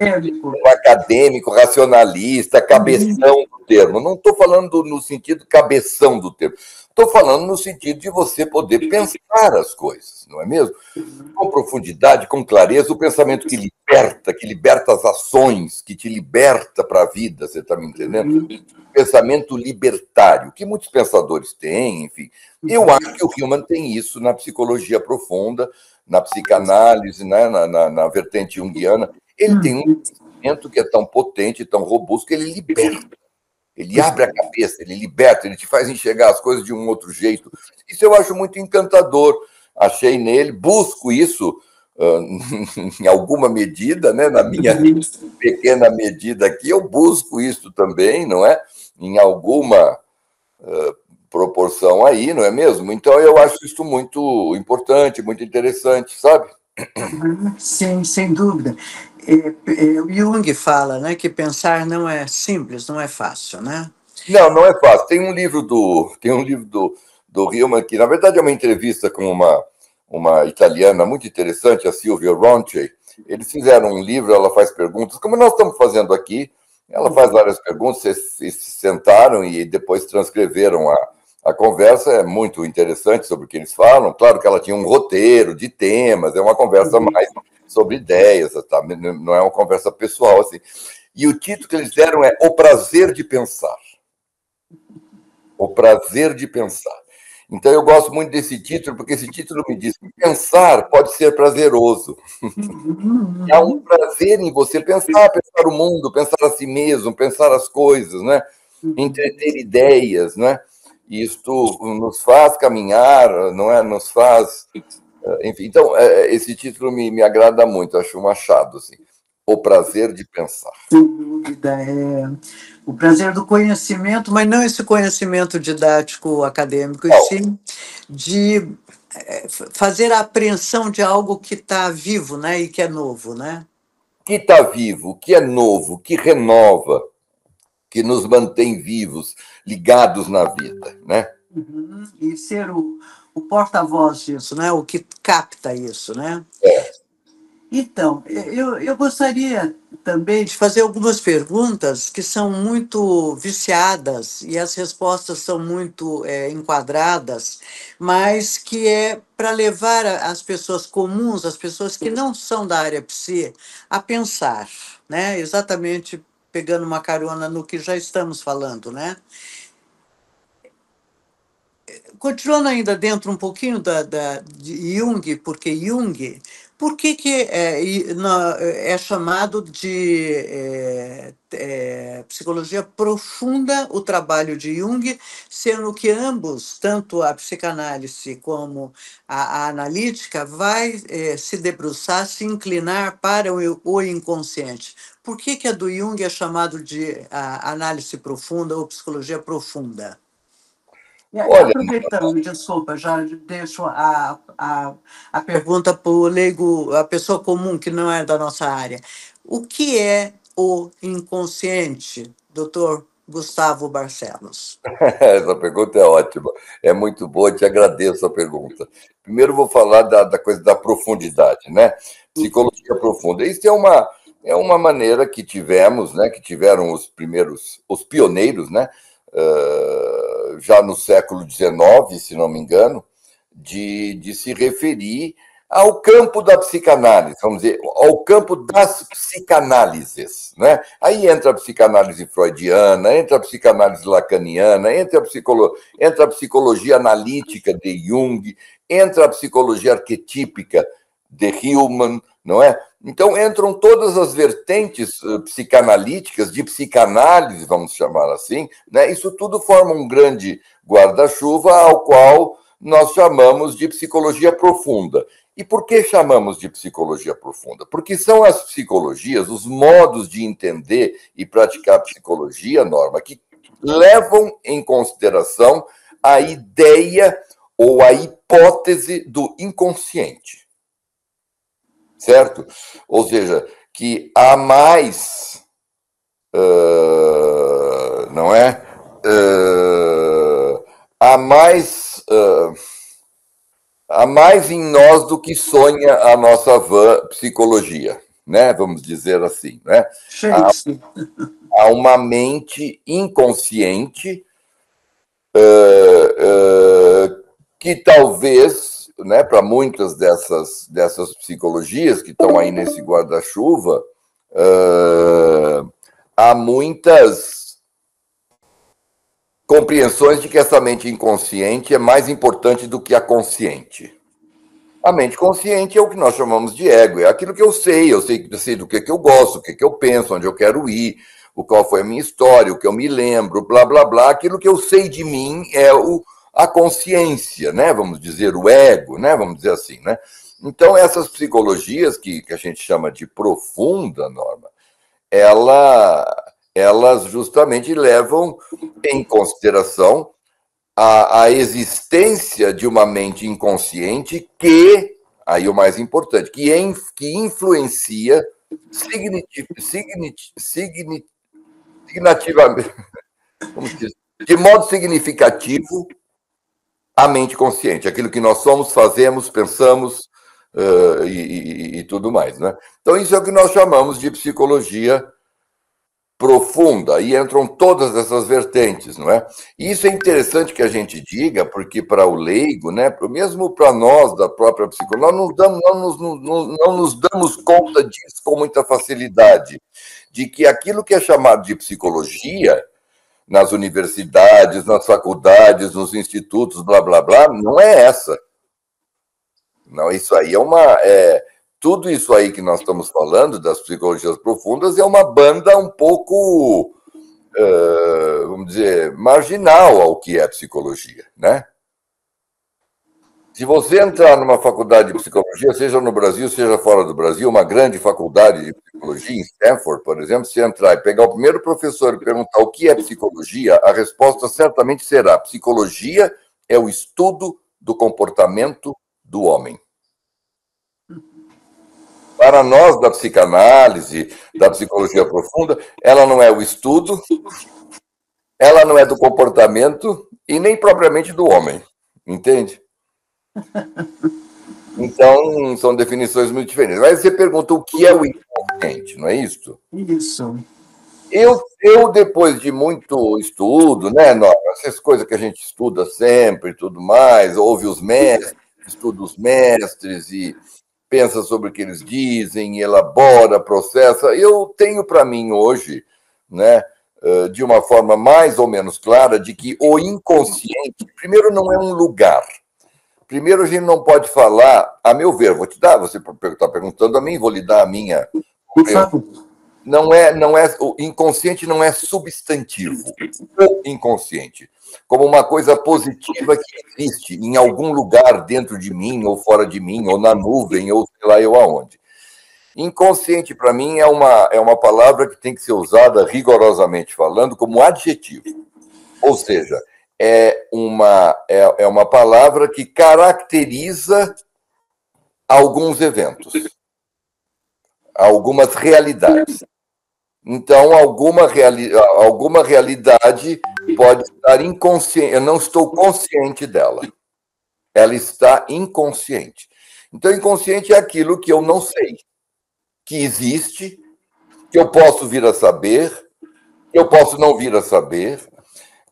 [SPEAKER 2] acadêmico, racionalista, cabeção do termo. Não estou falando no sentido cabeção do termo. Estou falando no sentido de você poder pensar as coisas, não é mesmo? Com profundidade, com clareza, o pensamento que liberta as ações, que te liberta para a vida, você está me entendendo? Pensamento libertário, que muitos pensadores têm, enfim. Eu acho que o Hillman tem isso na psicologia profunda, na psicanálise, né, na vertente junguiana. Ele tem um pensamento que é tão potente, tão robusto, que ele liberta. Ele abre a cabeça, ele liberta, ele te faz enxergar as coisas de um outro jeito. Isso eu acho muito encantador. Achei nele, busco isso em alguma medida, né, na minha pequena medida aqui, eu busco isso também, não é? Em alguma proporção aí, não é mesmo? Então eu acho isso muito importante, muito interessante, sabe?
[SPEAKER 1] Sim, sem dúvida. O Jung fala, né, que pensar não é simples, não é fácil, né?
[SPEAKER 2] Não é fácil. Tem um livro do Hillman, que na verdade é uma entrevista com uma italiana muito interessante, a Silvia Ronchi. Eles fizeram um livro, ela faz perguntas, como nós estamos fazendo aqui. Ela faz várias perguntas, eles se sentaram e depois transcreveram a conversa. É muito interessante sobre o que eles falam. Claro que ela tinha um roteiro de temas, é uma conversa mais sobre ideias, tá? Não é uma conversa pessoal, assim. E o título que eles deram é O Prazer de Pensar. O Prazer de Pensar. Então, eu gosto muito desse título, porque esse título me diz que pensar pode ser prazeroso. Há um prazer em você pensar o mundo, pensar a si mesmo, pensar as coisas, né? Entreter ideias, né? Isto nos faz caminhar, não é? Nos faz... Enfim, então, esse título me agrada muito, acho um achado, assim. O prazer de pensar.
[SPEAKER 1] Sem dúvida, o prazer do conhecimento, mas não esse conhecimento didático acadêmico, e sim de fazer a apreensão de algo que está vivo, né, e que é novo, né?
[SPEAKER 2] Que está vivo, que é novo, que renova, que nos mantém vivos, ligados na vida, né?
[SPEAKER 1] E ser o porta-voz disso, né? O que capta isso, né? Então, eu gostaria também de fazer algumas perguntas que são muito viciadas e as respostas são muito enquadradas, mas que é para levar as pessoas comuns, as pessoas que não são da área psi, a pensar, né? Exatamente pegando uma carona no que já estamos falando, né? Continuando ainda dentro um pouquinho de Jung, porque Jung, por que é chamado de psicologia profunda o trabalho de Jung, sendo que ambos, tanto a psicanálise como a analítica, vai se debruçar, se inclinar para o inconsciente? Por que a do Jung é chamado de análise profunda ou psicologia profunda?
[SPEAKER 2] Olha,
[SPEAKER 1] Aproveitando, desculpa, já deixo a pergunta para o leigo, a pessoa comum que não é da nossa área. O que é o inconsciente, doutor Gustavo Barcelos?
[SPEAKER 2] essa pergunta é ótima, é muito boa, te agradeço a pergunta. Primeiro vou falar da coisa da profundidade, né? Psicologia profunda. Isso é uma maneira que tivemos, né? Que tiveram os pioneiros, né? Já no século XIX, se não me engano, de se referir ao campo da psicanálise, vamos dizer, ao campo das psicanálises, né? Aí entra a psicanálise freudiana, entra a psicanálise lacaniana, entra a psicologia analítica de Jung, entra a psicologia arquetípica de Hillman, não é? Então entram todas as vertentes psicanalíticas, de psicanálise, vamos chamar assim, né? Isso tudo forma um grande guarda-chuva ao qual nós chamamos de psicologia profunda. E por que chamamos de psicologia profunda? Porque são as psicologias, os modos de entender e praticar psicologia, Norma, que levam em consideração a ideia ou a hipótese do inconsciente. Certo? Ou seja, que há mais, não é? Há mais em nós do que sonha a nossa vã psicologia, né? Vamos dizer assim, né? Há uma mente inconsciente que talvez, né, para muitas dessas psicologias que estão aí nesse guarda-chuva, há muitas compreensões de que essa mente inconsciente é mais importante do que a consciente. A mente consciente é o que nós chamamos de ego, é aquilo que eu sei do que eu gosto, o que eu penso, onde eu quero ir, qual foi a minha história, o que eu me lembro, blá, blá, blá. Aquilo que eu sei de mim é a consciência, né? Vamos dizer, o ego, né? Vamos dizer assim, né? Então, essas psicologias que a gente chama de profunda, Norma, elas justamente levam em consideração a existência de uma mente inconsciente que, aí o mais importante, que influencia significativamente, de modo significativo, a mente consciente, aquilo que nós somos, fazemos, pensamos e tudo mais, né? Então, isso é o que nós chamamos de psicologia profunda, aí entram todas essas vertentes, não é? E isso é interessante que a gente diga, porque para o leigo, né, mesmo para nós da própria psicologia, não nos damos conta disso com muita facilidade, de que aquilo que é chamado de psicologia, nas universidades, nas faculdades, nos institutos, blá, blá, blá, não é essa. Não, isso aí tudo isso aí que nós estamos falando, das psicologias profundas, é uma banda um pouco, vamos dizer, marginal ao que é psicologia, né? Se você entrar numa faculdade de psicologia, seja no Brasil, seja fora do Brasil, uma grande faculdade de psicologia, em Stanford, por exemplo, se entrar e pegar o primeiro professor e perguntar o que é psicologia, a resposta certamente será: psicologia é o estudo do comportamento do homem. Para nós, da psicanálise, da psicologia profunda, ela não é o estudo, ela não é do comportamento e nem propriamente do homem, entende? Então, são definições muito diferentes. Mas você pergunta o que é o inconsciente, não é isso?
[SPEAKER 1] Isso.
[SPEAKER 2] Eu depois de muito estudo, né, Norma, essas coisas que a gente estuda sempre e tudo mais, ouve os mestres, estuda os mestres e pensa sobre o que eles dizem, elabora, processa. Eu tenho para mim hoje, né, de uma forma mais ou menos clara, de que o inconsciente, primeiro, não é um lugar. Primeiro, a gente não pode falar, a meu ver, vou te dar, você está perguntando a mim, vou lhe dar a minha.
[SPEAKER 1] Por favor.
[SPEAKER 2] O inconsciente não é substantivo. O inconsciente, como uma coisa positiva que existe em algum lugar dentro de mim, ou fora de mim, ou na nuvem, ou sei lá eu aonde. Inconsciente, para mim, é uma palavra que tem que ser usada, rigorosamente falando, como adjetivo. Ou seja, é uma palavra que caracteriza alguns eventos, algumas realidades. Então, alguma realidade pode estar inconsciente. Eu não estou consciente dela. Ela está inconsciente. Então, inconsciente é aquilo que eu não sei, que existe, que eu posso vir a saber, que eu posso não vir a saber,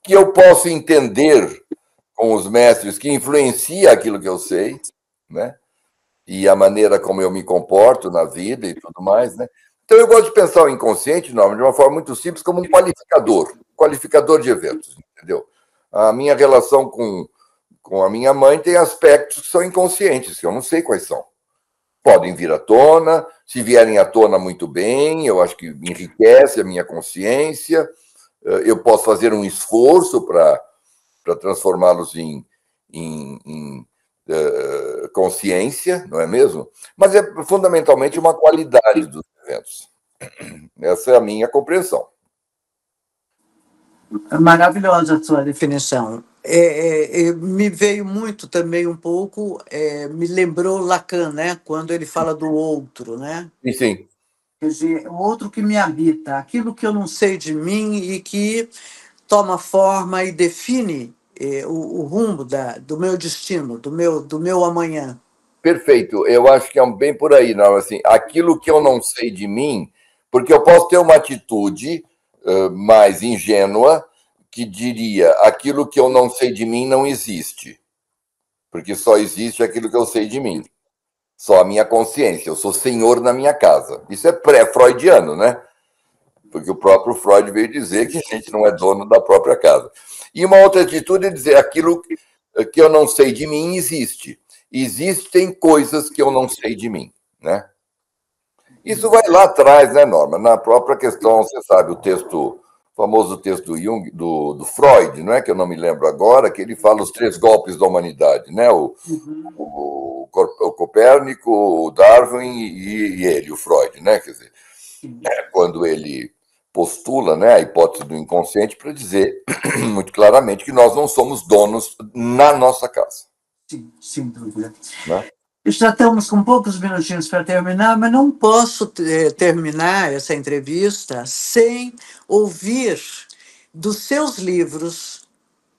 [SPEAKER 2] que eu posso entender com os mestres, que influencia aquilo que eu sei, né? E a maneira como eu me comporto na vida e tudo mais, né? Então, eu gosto de pensar o inconsciente, Norma, de uma forma muito simples, como um qualificador de eventos, entendeu? A minha relação com a minha mãe tem aspectos que são inconscientes, que eu não sei quais são. Podem vir à tona, se vierem à tona, muito bem, eu acho que enriquece a minha consciência, eu posso fazer um esforço para transformá-los em consciência, não é mesmo? Mas é fundamentalmente uma qualidade dos eventos. Essa é a minha compreensão.
[SPEAKER 1] Maravilhosa a sua definição. Me veio muito também um pouco, me lembrou Lacan, né? Quando ele fala do outro, né?
[SPEAKER 2] Sim.
[SPEAKER 1] Quer dizer, o outro que me habita, aquilo que eu não sei de mim e que toma forma e define o rumo do meu destino, do meu amanhã.
[SPEAKER 2] Perfeito. Eu acho que é bem por aí, não? Assim, aquilo que eu não sei de mim, porque eu posso ter uma atitude mais ingênua que diria: aquilo que eu não sei de mim não existe, porque só existe aquilo que eu sei de mim. Só a minha consciência. Eu sou senhor na minha casa. Isso é pré-freudiano, né? Porque o próprio Freud veio dizer que a gente não é dono da própria casa. E uma outra atitude é dizer: aquilo que eu não sei de mim existe. Existem coisas que eu não sei de mim, né? Isso vai lá atrás, né, Norma? Na própria questão, você sabe, o famoso texto do Jung, do Freud, não é, que eu não me lembro agora, que ele fala os 3 golpes da humanidade, né? O Copérnico, o Darwin e ele, o Freud, né? Quer dizer, quando ele postula, né, a hipótese do inconsciente para dizer muito claramente que nós não somos donos na nossa casa.
[SPEAKER 1] Sim, sem dúvida.
[SPEAKER 2] Né?
[SPEAKER 1] Já estamos com poucos minutinhos para terminar, mas não posso terminar essa entrevista sem ouvir dos seus livros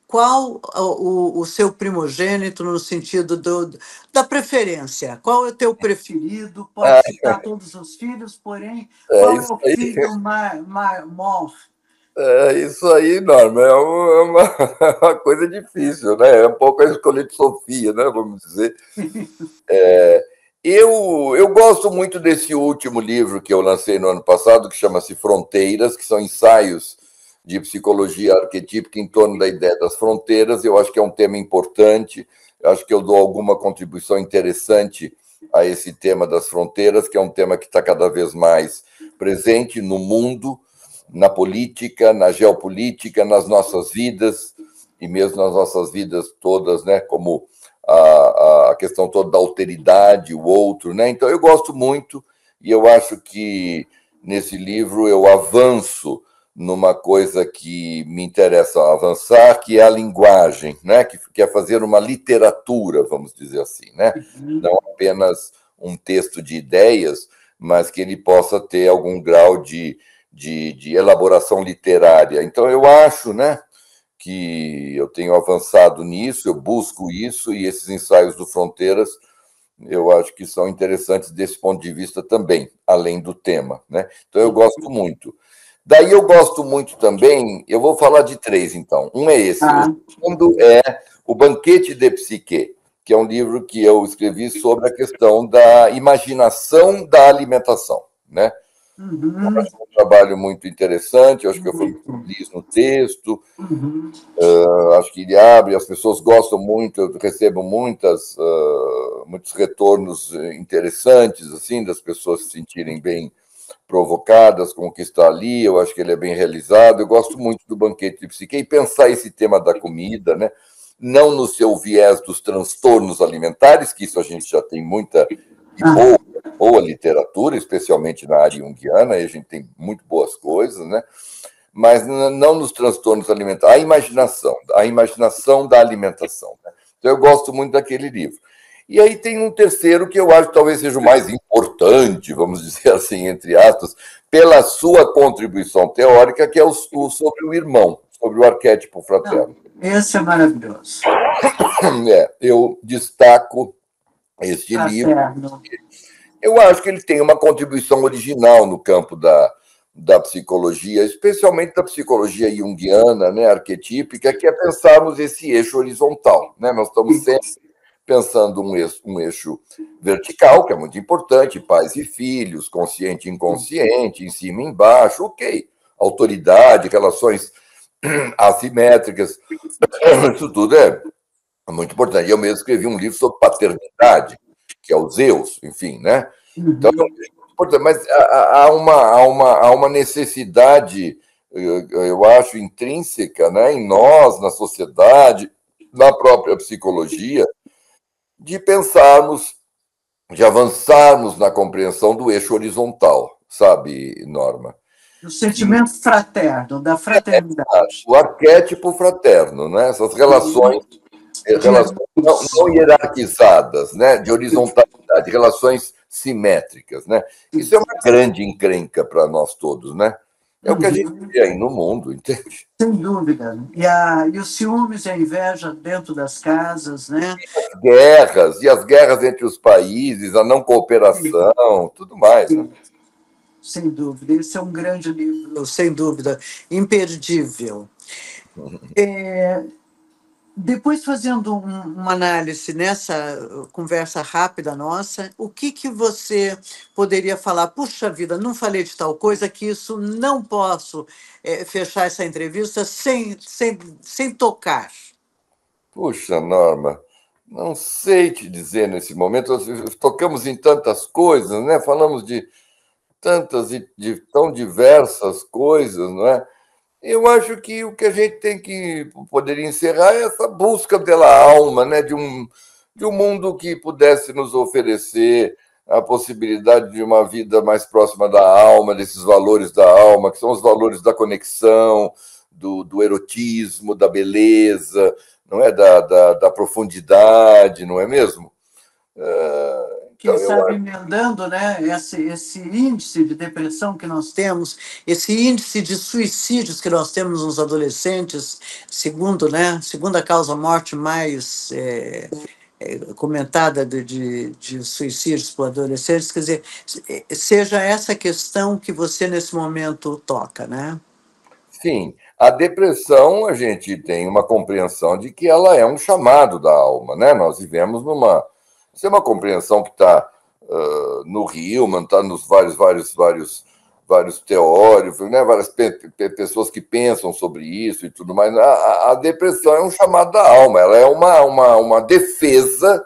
[SPEAKER 1] qual o seu primogênito no sentido da preferência. Qual é o teu preferido? Pode citar todos os filhos, porém, qual é o filho maior?
[SPEAKER 2] Isso aí, Norma, é uma coisa difícil, né? É um pouco a escolha de Sofia, né? Vamos dizer. Eu gosto muito desse último livro que eu lancei no ano passado, que chama-se Fronteiras, que são ensaios de psicologia arquetípica em torno da ideia das fronteiras. Eu acho que é um tema importante, eu acho que eu dou alguma contribuição interessante a esse tema das fronteiras, que é um tema que está cada vez mais presente no mundo, na política, na geopolítica, nas nossas vidas, e mesmo nas nossas vidas todas, né, como a questão toda da alteridade, o outro, né? Então, eu gosto muito, e eu acho que nesse livro eu avanço numa coisa que me interessa avançar, que é a linguagem, né? Que é fazer uma literatura, vamos dizer assim, né? Não apenas um texto de ideias, mas que ele possa ter algum grau de elaboração literária. Então, eu acho, né, que eu tenho avançado nisso, eu busco isso, e esses ensaios do Fronteiras eu acho que são interessantes desse ponto de vista também, além do tema, né? Então, eu gosto muito. Daí eu gosto muito também, eu vou falar de três, então. Um é esse. O segundo é O Banquete de Psique, que é um livro que eu escrevi sobre a questão da imaginação da alimentação, né? Eu acho um trabalho muito interessante, eu acho que eu fui muito feliz no texto, acho que ele abre, as pessoas gostam muito, eu recebo muitos retornos interessantes, assim, das pessoas se sentirem bem provocadas com o que está ali, eu acho que ele é bem realizado, eu gosto muito do Banquete de Psique, e pensar esse tema da comida, né? Não no seu viés dos transtornos alimentares, que isso a gente já tem muita e boa literatura, especialmente na área junguiana, e a gente tem muito boas coisas, né? Mas não nos transtornos alimentares, a imaginação da alimentação, né? Então, eu gosto muito daquele livro. E aí tem um terceiro que eu acho que talvez seja o mais importante, vamos dizer assim, entre aspas, pela sua contribuição teórica, que é sobre o irmão, sobre o arquétipo fraterno.
[SPEAKER 1] Esse é maravilhoso.
[SPEAKER 2] Eu destaco este livro. Eu acho que ele tem uma contribuição original no campo da psicologia, especialmente da psicologia junguiana, né, arquetípica, que é pensarmos esse eixo horizontal, né? Nós estamos sempre pensando um eixo vertical, que é muito importante, pais e filhos, consciente e inconsciente, em cima e embaixo, ok. Autoridade, relações assimétricas, isso tudo é muito importante. Eu mesmo escrevi um livro sobre paternidade, que é o Zeus, enfim, né? Então, é muito importante, mas há uma necessidade, eu acho, intrínseca, né, em nós, na sociedade, na própria psicologia, de pensarmos, de avançarmos na compreensão do eixo horizontal, sabe, Norma?
[SPEAKER 1] O sentimento fraterno, da fraternidade.
[SPEAKER 2] O arquétipo fraterno, né? Essas relações não hierarquizadas, né? De horizontalidade, relações simétricas, né? Isso é uma grande encrenca para nós todos, né? É o que a gente vê aí no mundo, entende?
[SPEAKER 1] Sem dúvida. E os ciúmes e a inveja dentro das casas, né?
[SPEAKER 2] E as guerras entre os países, a não cooperação, tudo mais, né?
[SPEAKER 1] Sem dúvida. Esse é um grande livro, sem dúvida, imperdível. Depois, fazendo uma análise nessa conversa rápida nossa, o que você poderia falar? Puxa vida, não falei de tal coisa, que isso não posso fechar essa entrevista sem tocar.
[SPEAKER 2] Puxa, Norma, não sei te dizer nesse momento, nós tocamos em tantas coisas, né? Falamos de tantas e de tão diversas coisas, não é? Eu acho que o que a gente tem que poder encerrar é essa busca pela alma, né? De um mundo que pudesse nos oferecer a possibilidade de uma vida mais próxima da alma, desses valores da alma, que são os valores da conexão, do erotismo, da beleza, não é? Da profundidade, não é mesmo?
[SPEAKER 1] Quem sabe emendando, né, esse índice de depressão que nós temos, esse índice de suicídios que nós temos nos adolescentes, segunda causa morte mais comentada de suicídios por adolescentes, quer dizer, seja essa questão que você nesse momento toca, né?
[SPEAKER 2] Sim, a depressão, a gente tem uma compreensão de que ela é um chamado da alma, né? Nós vivemos numa... Isso é uma compreensão que está no Hillman, está nos vários vários teóricos, né, várias pessoas que pensam sobre isso e tudo mais. A depressão é um chamado da alma, ela é uma defesa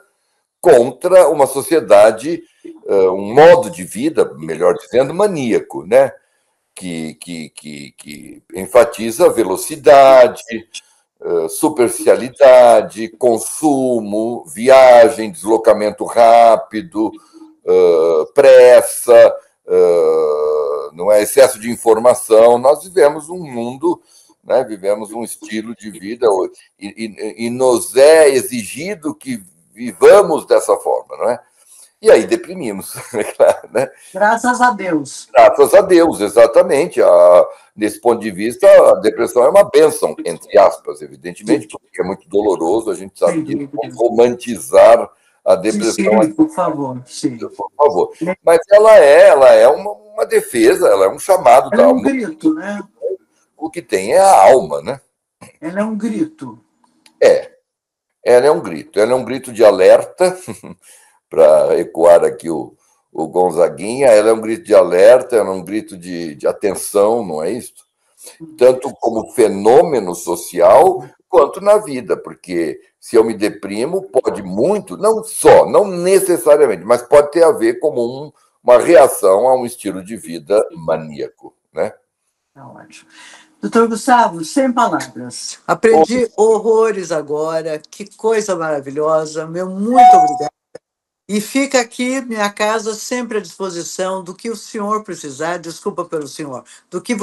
[SPEAKER 2] contra uma sociedade, um modo de vida, melhor dizendo, maníaco, né? Que enfatiza velocidade, superficialidade, consumo, viagem, deslocamento rápido, pressa, não é excesso de informação. Nós vivemos um mundo, né, vivemos um estilo de vida e nos é exigido que vivamos dessa forma, não é? E aí deprimimos, claro, né?
[SPEAKER 1] Graças a Deus.
[SPEAKER 2] Graças a Deus, exatamente. Desse ponto de vista, a depressão é uma bênção, entre aspas, evidentemente, porque é muito doloroso, a gente sabe disso. Vamos romantizar a depressão.
[SPEAKER 1] Sim, por favor, sim.
[SPEAKER 2] Por favor. Mas ela é uma defesa, ela é um chamado da
[SPEAKER 1] Ela é um
[SPEAKER 2] alma.
[SPEAKER 1] grito, né?
[SPEAKER 2] O que tem é a alma, né?
[SPEAKER 1] Ela é um grito.
[SPEAKER 2] Ela é um grito de alerta, para ecoar aqui o Gonzaguinha, ela é um grito de alerta, ela é um grito de atenção, não é isso? Tanto como fenômeno social, quanto na vida, porque se eu me deprimo, pode muito, não necessariamente, mas pode ter a ver como uma reação a um estilo de vida maníaco, né?
[SPEAKER 1] Tá ótimo. Doutor Gustavo, sem palavras. Aprendi horrores agora, que coisa maravilhosa, meu muito obrigado. E fica aqui minha casa sempre à disposição do que o senhor precisar, desculpa pelo senhor, do que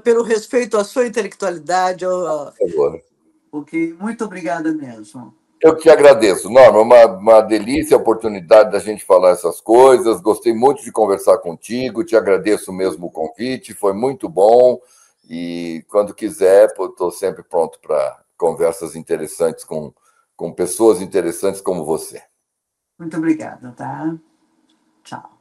[SPEAKER 1] pelo respeito à sua intelectualidade,
[SPEAKER 2] Por favor.
[SPEAKER 1] Muito obrigada mesmo.
[SPEAKER 2] Eu que agradeço, Norma, uma delícia a oportunidade da gente falar essas coisas. Gostei muito de conversar contigo, te agradeço mesmo o convite, foi muito bom. E quando quiser, estou sempre pronto para conversas interessantes com pessoas interessantes como você.
[SPEAKER 1] Muito obrigada, tá? Tchau.